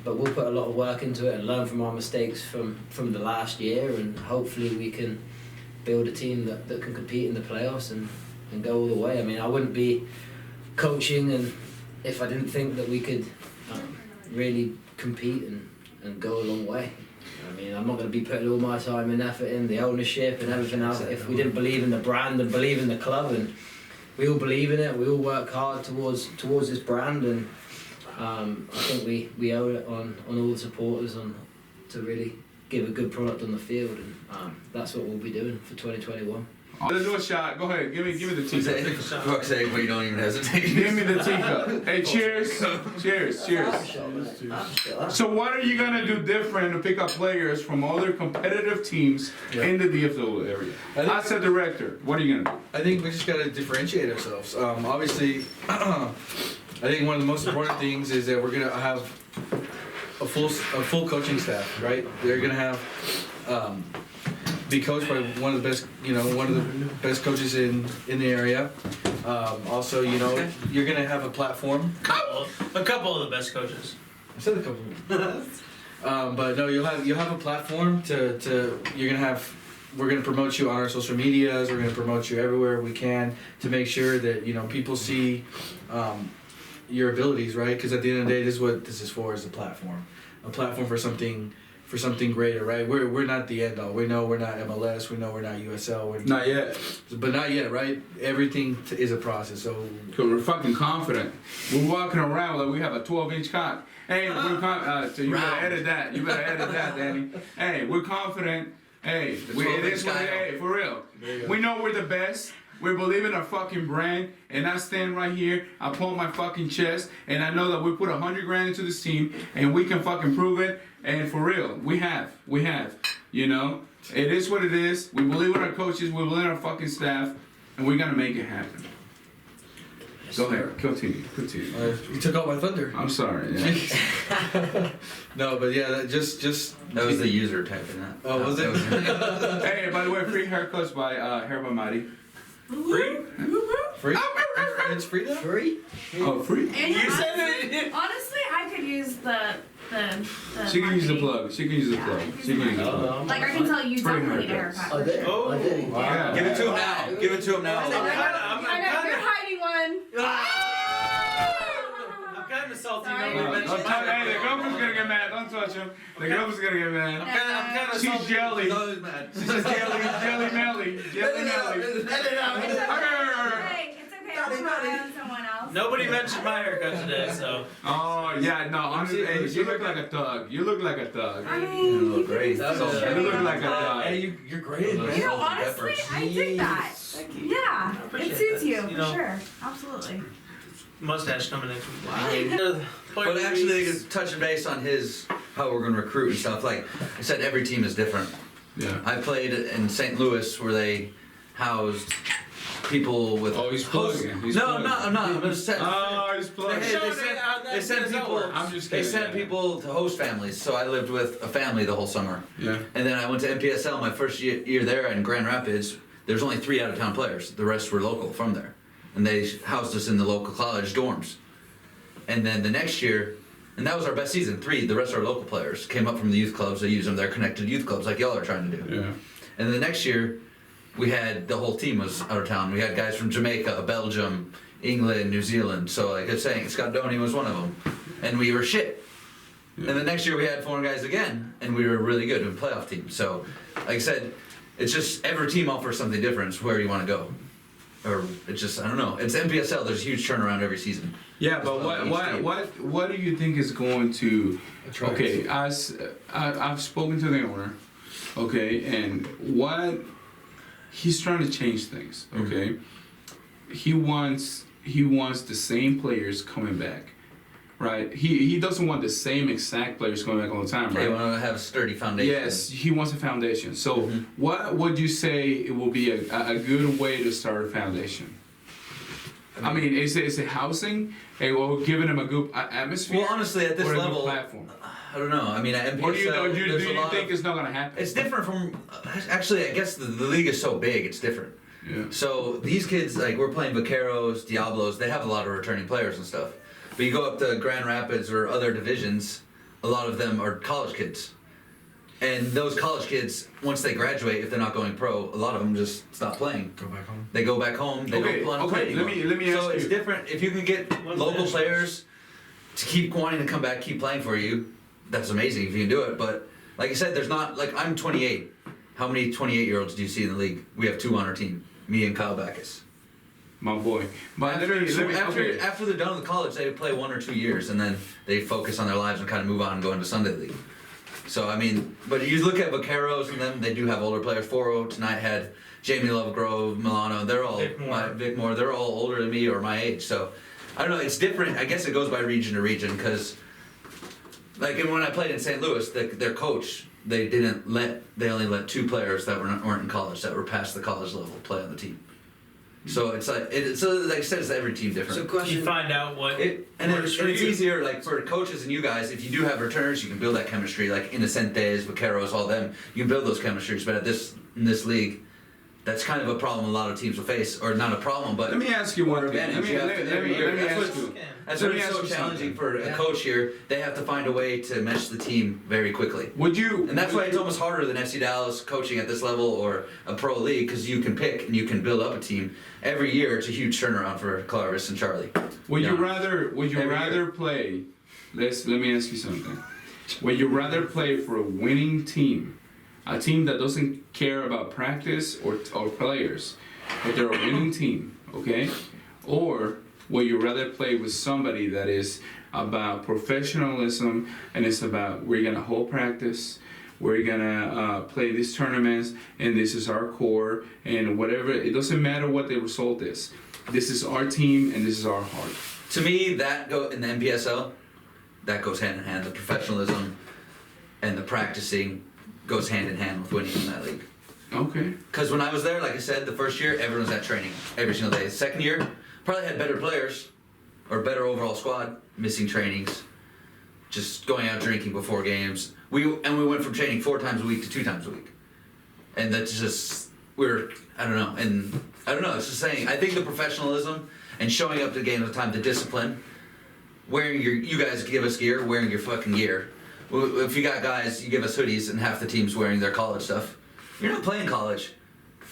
But we'll put a lot of work into it and learn from our mistakes from the last year, and hopefully we can build a team that can compete in the playoffs and go all the way. I mean, I wouldn't be coaching and if I didn't think that we could really compete and go a long way. I mean, I'm not going to be putting all my time and effort in the ownership and everything else if we didn't believe in the brand and believe in the club. And we all believe in it. We all work hard towards this brand, and I think we owe it on all the supporters to really give a good product on the field, and that's what we'll be doing for 2021. Let's do a shot. Go ahead. Give me the teacup. For fuck's sake, we don't even hesitate. Give me the teacup. Hey, cheers. Cheers. So what are you gonna do different to pick up players from other competitive teams in the DFL area? As a director, what are you gonna do? I think we just got to differentiate ourselves. Obviously, I think one of the most important things is that we're going to have a full coaching staff, right? They're going to have be coached by one of the best coaches in the area. Also, you're going to have a platform. A couple of the best coaches. I said a couple. But no, you'll have a platform we're going to promote you on our social medias. We're going to promote you everywhere we can to make sure that people see your abilities, right? Because at the end of the day, this is what this is for: is a platform for something greater, right? We're not the end all. We know we're not MLS. We know we're not USL. Not yet. But not yet, right? Everything is a process. So we're fucking confident. We're walking around like we have a 12-inch cock. Hey, so you better edit that. You better edit that, Danny. Hey, we're confident. Hey, for real. We know we're the best. We believe in our fucking brand, and I stand right here. I pull my fucking chest, and I know that we put $100,000 into this team, and we can fucking prove it. And for real, we have. It is what it is. We believe in our coaches. We believe in our fucking staff, and we're gonna make it happen. Go ahead, continue. You took out my thunder. I'm sorry. Yeah. No, but yeah, that just. That was the user typing that. Oh, was it? Hey, by the way, free haircuts by Hair by Mighty. Free? It's free now? Free? Oh, free? And honestly, I could use the She can use the plug. Like, I can tell you Pretty don't need a hard. haircut. I did. Yeah. Give it to him now. Give it to him now. I know, you're hiding one. I'm kind of salty. Sorry. Nobody mentioned my Hey, the girlfriend's gonna get mad. Don't touch him. The girlfriend's gonna get mad. I'm kind of She's salty. jelly. Who's mad? She's jelly Melly. Jelly Melly. Hey, it's okay. I'll rely on someone else. Nobody mentioned my haircut today, so. Oh yeah, no. Honestly, hey, you look like a thug. You look like a thug. I You mean, look great. you can You consider look it. like a thug. Hey, you're great, man. You know, honestly, I dig that. Yeah, it appreciate suits that. you, You for know. sure. Absolutely. Mustache coming next week. But actually, touching base on how we're going to recruit and stuff. Like I said, every team is different. Yeah. I played in St. Louis where they housed people with. Oh, he's plugging. He's No, plugging. I'm not. I'm just saying. Oh, he's plugging. They sent people. I'm just They kidding, sent yeah. people to host families. So I lived with a family the whole summer. Yeah. And then I went to NPSL my first year there in Grand Rapids. There's only 3 out-of-town players. The rest were local from there, and they housed us in the local college dorms. And then the next year, and that was our best season. 3, the rest are local players. Came up from the youth clubs. They use them. They're connected youth clubs like y'all are trying to do. Yeah. And then the next year, we had the whole team was out of town. We had guys from Jamaica, Belgium, England, New Zealand. So like I was saying, Scott Doney was one of them. And we were shit. Yeah. And the next year we had foreign guys again, and we were really good in playoff team. So, like I said, it's just every team offers something different. It's where you want to go. or it's just I don't know. It's NPSL. There's a huge turnaround every season. Yeah, but what do you think is going to? Attract. Okay, I've spoken to the owner. Okay, and what he's trying to change things. Okay, he wants the same players coming back. Right, he doesn't want the same exact players coming back all the time, right? They want to have a sturdy foundation. Yes, he wants a foundation. So, what would you say it will be a good way to start a foundation? I mean, is it housing? Or giving them a good atmosphere? Well, honestly, at this or a good level, platform? I don't know. I mean, at NPSL, Or do you there's a lot think of, it's not going to happen? it's different from. Actually, I guess the league is so big, it's different. Yeah. So these kids, like we're playing Vaqueros, Diablos, they have a lot of returning players and stuff. But you go up to Grand Rapids or other divisions, a lot of them are college kids. And those college kids, once they graduate, if they're not going pro, a lot of them just stop playing. Go back home. They go back home. They don't want to play anymore. Let me ask so it's you. different. If you can get local players to keep wanting to come back, keep playing for you, that's amazing if you can do it. But like I said, there's not like I'm 28. How many 28-year-olds do you see in the league? We have 2 on our team. Me and Kyle Backus. My boy. But After they're done with college, they play 1 or 2 years, and then they focus on their lives and kind of move on and go into Sunday League. So I mean, but you look at Vaqueros and them; they do have older players. 4-0 tonight had Jamie Lovegrove, Milano. They're all Vic Moore. They're all older than me or my age. So I don't know. It's different. I guess it goes by region to region because, like, when I played in St. Louis, their coach they only let 2 players that weren't in college that were past the college level play on the team. So it's like like I said, it's every team different. So question. You find out what It's easier, like for coaches and you guys, if you do have returners, you can build that chemistry, like Innocentes, Vaqueros, all them. You can build those chemistries, but in this league, that's kind of a problem a lot of teams will face, or not a problem, but let me ask you one thing. advantage. That's what it's so challenging for a coach here. They have to find a way to mesh the team very quickly. And that's why it's almost harder than FC Dallas coaching at this level or a pro league, because you can pick and you can build up a team. Every year, it's a huge turnaround for Clarvis and Charlie. Would you rather play? Let me ask you something. Would you rather play for a winning team, a team that doesn't care about practice or players, but they're a winning team, okay? Or would you rather play with somebody that is about professionalism and it's about we're gonna hold practice, we're gonna play these tournaments, and this is our core, and whatever, it doesn't matter what the result is. This is our team, and this is our heart. To me, in the NPSL, that goes hand in hand. The professionalism and the practicing goes hand in hand with winning in that league. Okay. Because when I was there, like I said, the first year, everyone was at training every single day. The second year, probably had better players, or better overall squad, missing trainings, just going out drinking before games. We went from training 4 times a week to 2 times a week, and that's just I don't know. It's just saying. I think the professionalism and showing up to games on time, the discipline, you guys give us gear, wearing your fucking gear. If you got guys, you give us hoodies, and half the team's wearing their college stuff. You're not playing college.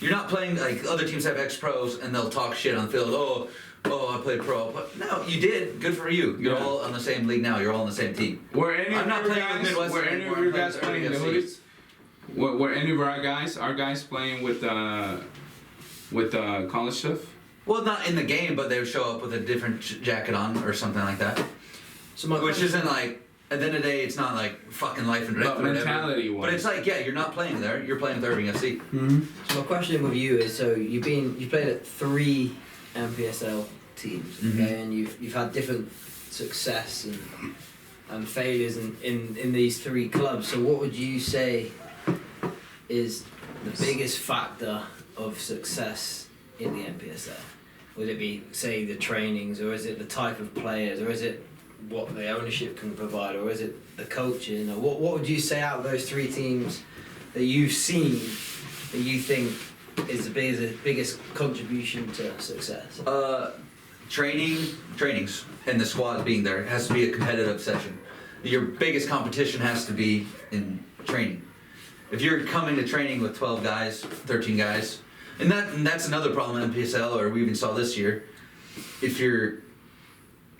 You're not playing like other teams have ex-pros and they'll talk shit on the field. Oh, I played pro. But no, you did. Good for you. You're all on the same league now. You're all on the same team. Were any of your guys playing in the hoodies? Were any of our guys playing with college stuff? Well, not in the game, but they would show up with a different jacket on or something like that. Which isn't like, at the end of the day, it's not like fucking life and death or whatever. Mentality-wise. But it's like, yeah, you're not playing there. You're playing with Irving FC. Mm-hmm. So my question with you is, so you played at 3 NPSL teams, okay, and you've had different success and failures in these 3 clubs. So what would you say is the biggest factor of success in the NPSL? Would it be, say, the trainings, or is it the type of players, or is it what the ownership can provide, or is it the coaching, or what would you say out of those 3 teams that you've seen that you think is the biggest contribution to success? Trainings, and the squad being there. It has to be a competitive session. Your biggest competition has to be in training. If you're coming to training with 12 guys, 13 guys, and that's another problem in NPSL, or we even saw this year. If you're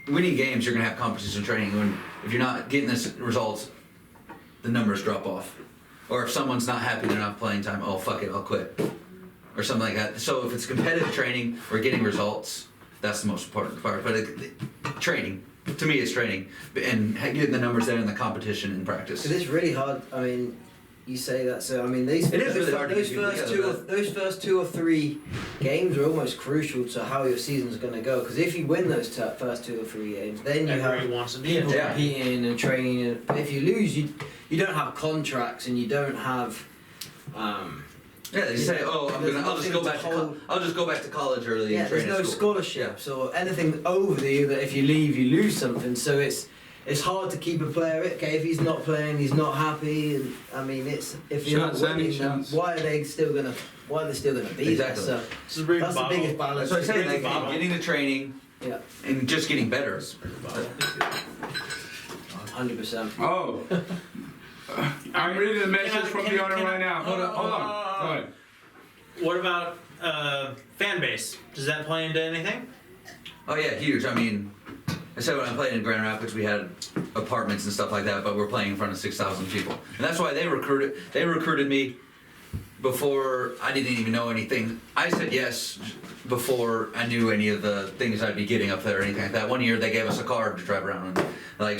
winning games, you're going to have competition training. If you're not getting the results, the numbers drop off. Or if someone's not happy they're not playing time, oh, fuck it, I'll quit. or something like that. So if it's competitive training, we're getting results. That's the most important part. But training, to me, it's training and getting the numbers there in the competition in practice. Because it's really hard. I mean, you say that, so I mean, those first two or three games are almost crucial to how your season's going to go. Because if you win those first 2 or 3 games, then you Everybody have wants to be in. people competing and training. But if you lose, you don't have contracts and you don't have. Yeah, they say, "Oh, I'll just go back to college early." Yeah, and train there's no at school. scholarships or anything over you that if you leave, you lose something. So it's hard to keep a player. Okay, if he's not playing, he's not happy. And I mean, it's if you're not winning, then why are they still gonna be Exactly. there? So This is a big that's the bottle. biggest balance. That's what I'm saying. Bottle. Like getting the training Yeah, and just getting better. 100%. Oh. I'm reading the message from the owner right now. Hold on. Go ahead. What about fan base? Does that play into anything? Oh yeah, huge. I mean, I said when I played in Grand Rapids, we had apartments and stuff like that, but we're playing in front of 6,000 people, and that's why they recruited me before I didn't even know anything. I said yes before I knew any of the things I'd be getting up there or anything like that. One year they gave us a car to drive around in, but I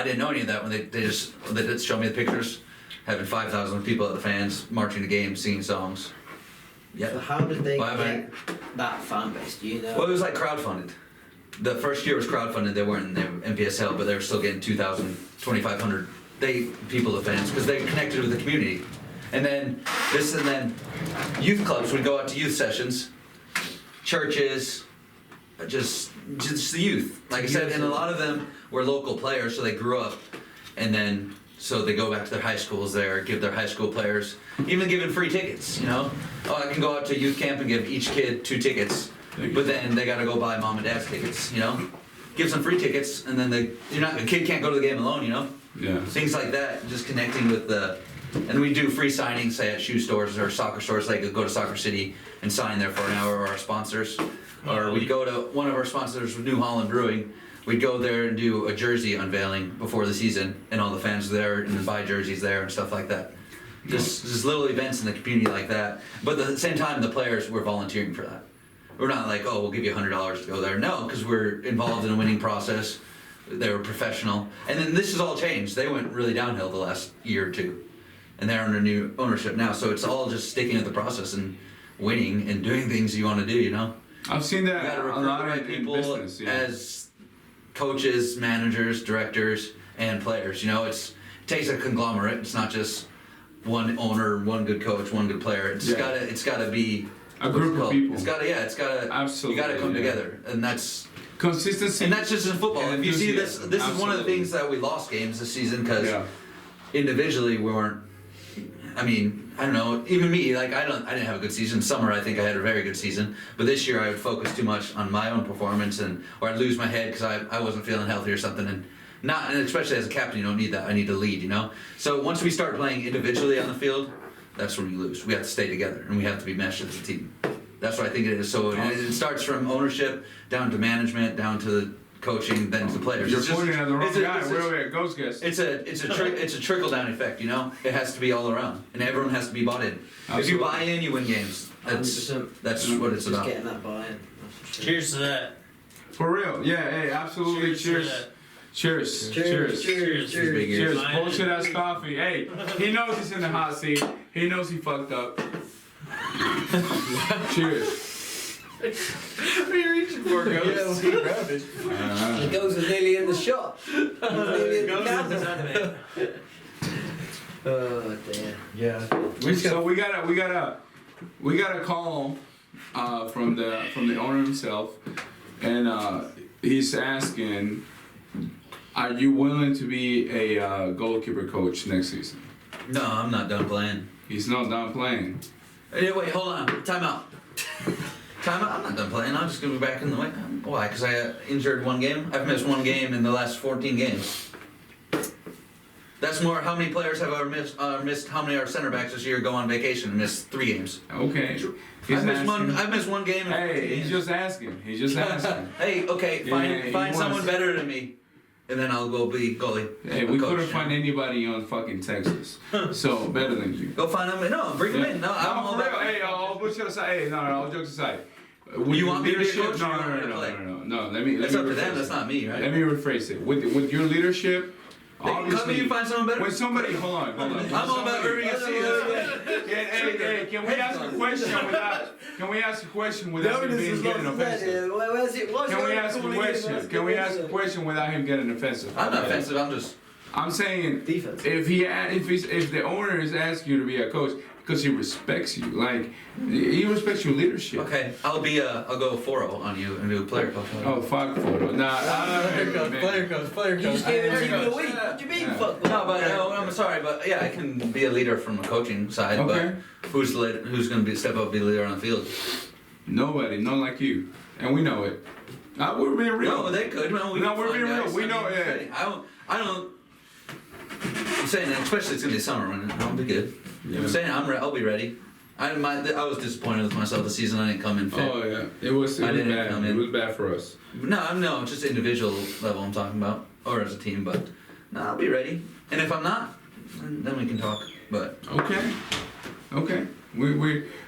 didn't know any of that when they did show me the pictures, having 5,000 people at the fans marching the game, singing songs. Yeah. So how did they Well, get that fan base? Do you know? Well, it was like crowdfunded. The first year was crowdfunded. They weren't in the NPSL, but they were still getting 2,000, 2,500 people, the fans, because they connected with the community. And then youth clubs would go out to youth sessions, churches, just the youth. Like I said, and a lot of them were local players, so they grew up, and then so they go back to their high schools there, give their high school players, even giving free tickets. You know, I can go out to youth camp and give each kid 2 tickets, but then they got to go buy mom and dad's tickets. You know, give some free tickets, and then the kid can't go to the game alone. You know, things like that. Just connecting with the. And we do free signings, say at shoe stores or soccer stores. They could go to Soccer City and sign there for an hour, or our sponsors. Or we go to one of our sponsors, New Holland Brewing. We'd go there and do a jersey unveiling before the season, and all the fans were there and buy jerseys there and stuff like that. Just little events in the community like that. But at the same time, the players were volunteering for that. We're not like, oh, we'll give you $100 to go there. No, because we're involved in a winning process. They were professional. And then this has all changed. They went really downhill the last year or two. And they're under new ownership now, so it's all just sticking at the process and winning and doing things you want to do. You know, I've seen that you got to a recruit lot the right in people business, as coaches, managers, directors, and players. You know, it takes a conglomerate. It's not just one owner, one good coach, one good player. It's gotta be a group of people. It's gotta Absolutely, you gotta come together, and that's. Consistency. And that's just in football. And If you see this is one of the absolutely. things that we lost games this season because individually we weren't. I mean, I don't know. Even me, like I didn't have a good season. Summer, I think I had a very good season. But this year, I would focus too much on my own performance, or I'd lose my head because I wasn't feeling healthy or something. And especially as a captain, you don't need that. I need to lead, you know. So once we start playing individually on the field, that's when you lose. We have to stay together, and we have to be meshed as a team. That's what I think it is. So it starts from ownership down to management, down to the coaching, then to the players. You're pointing at the wrong guy. Where it goes, guys. It's a trickle down effect, you know. It has to be all around, and everyone has to be bought in. Absolutely. If you buy in, you win games. That's 100%. what it's Just about. getting that buy-in. Cheers to that. For real. Yeah, hey, absolutely. Cheers. to that. Cheers. Cheers. Cheers. Big ears. Cheers. Bullshit ass coffee. Hey, he knows he's in the hot seat. He knows he fucked up. Cheers. What are you reaching for, Ghost? The ghost is nearly in the shot. He's nearly in the counter. Oh dear. Yeah. So we got a call from the owner himself, and he's asking, are you willing to be a goalkeeper coach next season? No, I'm not done playing. He's not done playing. Hey, wait, hold on. Time out. I'm not done playing. I'm just gonna be back in the way. Why? Because I injured one game. I've missed one game in the last 14 games. That's more. How many players have missed? How many of our center backs this year go on vacation and miss 3 games? Okay. I've missed one game. Hey, he's just asking. He's just asking. Hey, okay, find someone better than me. and then I'll go be goalie. Hey, we couldn't find anybody on fucking Texas, so better than you. Go find them. No, bring them in. No, I'm all for real. about. Hey, all bullshit aside. Hey, no, all jokes aside. You want me to be a leadership? coach? No, Or you want me to no, play? no, no, no. Let me. That's let up me to them. rephrase That's it. not me, right? Let me rephrase it. With your leadership, They can come and obviously, you find someone better. when somebody, hold on. I'm all about Irving FC. Hey, can we ask a question without? Can we ask a question without him being getting offensive? Where's it? What's Can we going ask a on? question? Can we ask a question without him getting offensive? I'm not offensive. I'm just. I'm saying Defense. if the owner is asking you to be a coach because he respects you, like he respects your leadership. Okay, I'll go 4-0 on you and do a player coach. Oh fuck photo. Nah, Player coach. You just gave it team of the week. What do you mean, fuck? No, I'm sorry, but yeah, I can be a leader from a coaching side. Okay. But who's going to step up and be a leader on the field? Nobody, not like you, and we know it. We're being real. No, they could. Well, We're being real. We know it. I don't. I'm saying that, especially it's gonna be summer when I'll be good. Yeah. I'm saying I'll be ready. I was disappointed with myself this season. I didn't come in fit. Oh yeah, it was I didn't bad. come in. It was bad for us. No, just individual level I'm talking about, or as a team. But no, I'll be ready. And if I'm not, then we can talk. But Okay.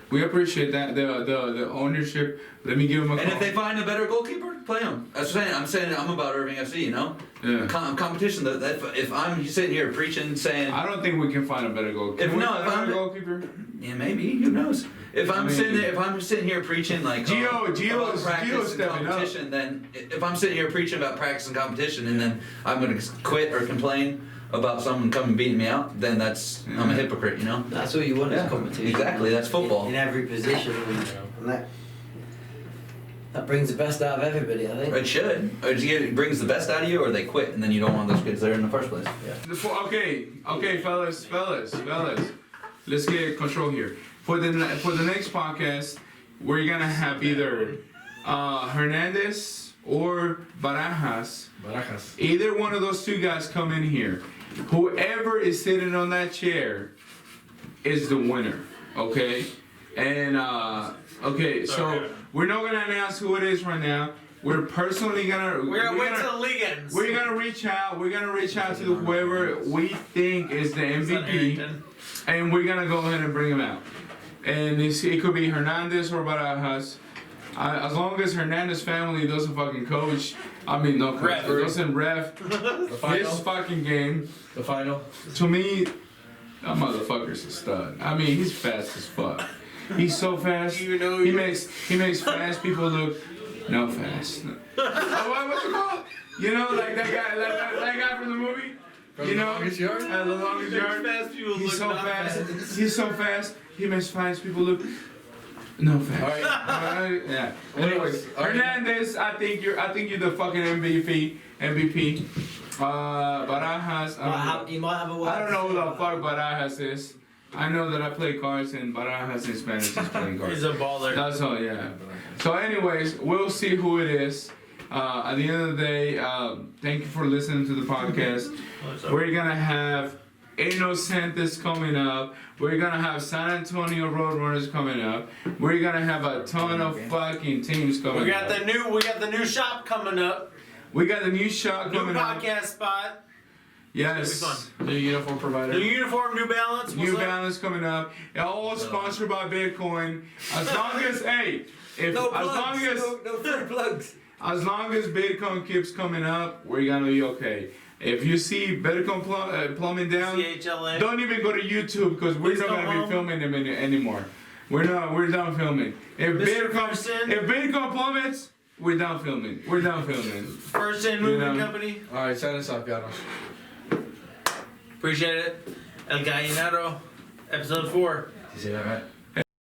We appreciate that the ownership. Let me give him a call. and if they find a better goalkeeper, play him. I'm saying I'm about Irving FC. You know, Yeah. competition. That if I'm sitting here preaching, saying I don't think we can find a better goalkeeper. If Can we no, find if a I'm- better goalkeeper. yeah, maybe who knows. If I'm sitting here preaching like Gio's practice and stepping up. competition, then if I'm sitting here preaching about practice and competition, and then I'm gonna quit or complain about someone coming beating me out, then I'm a hypocrite, you know. That's what you want is competition. Exactly, that's football. In every position, and that brings the best out of everybody. I think. It should. It brings the best out of you, or they quit, and then you don't want those kids there in the first place. Okay, fellas. Let's get control here. For the next podcast, we're gonna have either Hernandez or Barajas. Either one of those two guys come in here. Whoever is sitting on that chair is the winner. Okay, and so we're not gonna announce who it is right now. We're personally gonna wait till the league ends. We're gonna reach out. We're gonna reach out to whoever we think is the MVP, and we're gonna go ahead and bring him out. And it could be Hernandez or Barajas. As long as Hernandez family doesn't fucking coach, doesn't ref this fucking game. The final. To me, that motherfucker's a stud. I mean, he's fast as fuck. He's so fast. He makes fast people look no fast. What's it called? You know, like that guy from the movie. From the longest yard? The longest yard. He's so fast. He's so fast. He makes fast people look no fast. All right. Yeah. Anyways, Hernandez, I think you're the fucking MVP. Barajas. You might have a word. I don't know who the fuck Barajas is. I know that I play cards and Barajas in Spanish is playing cards. He's a baller. That's all, yeah. So anyways, we'll see who it is. At the end of the day, thank you for listening to the podcast. We're gonna have Inocentes coming up. We're gonna have San Antonio Roadrunners coming up. We're gonna have a ton of fucking teams coming We up. got the new shop coming up. We got the new shop New coming up. podcast spot. Yes. It's gonna be fun. New uniform provider. New uniform, New Balance. New Balance coming up. All sponsored by Bitcoin. As long as No free plugs. as long as Bitcoin keeps coming up, we're gonna be okay. If you see Bitcoin plumbing down, CHLA. don't even go to YouTube because we're Please not go gonna home. be filming them anymore. We're done filming. If Mr. Person. Bitcoin plummets, we're done filming. First in moving company. All right, sign us off, Gatos. Appreciate it. El Gallinero, episode 4. You see that right?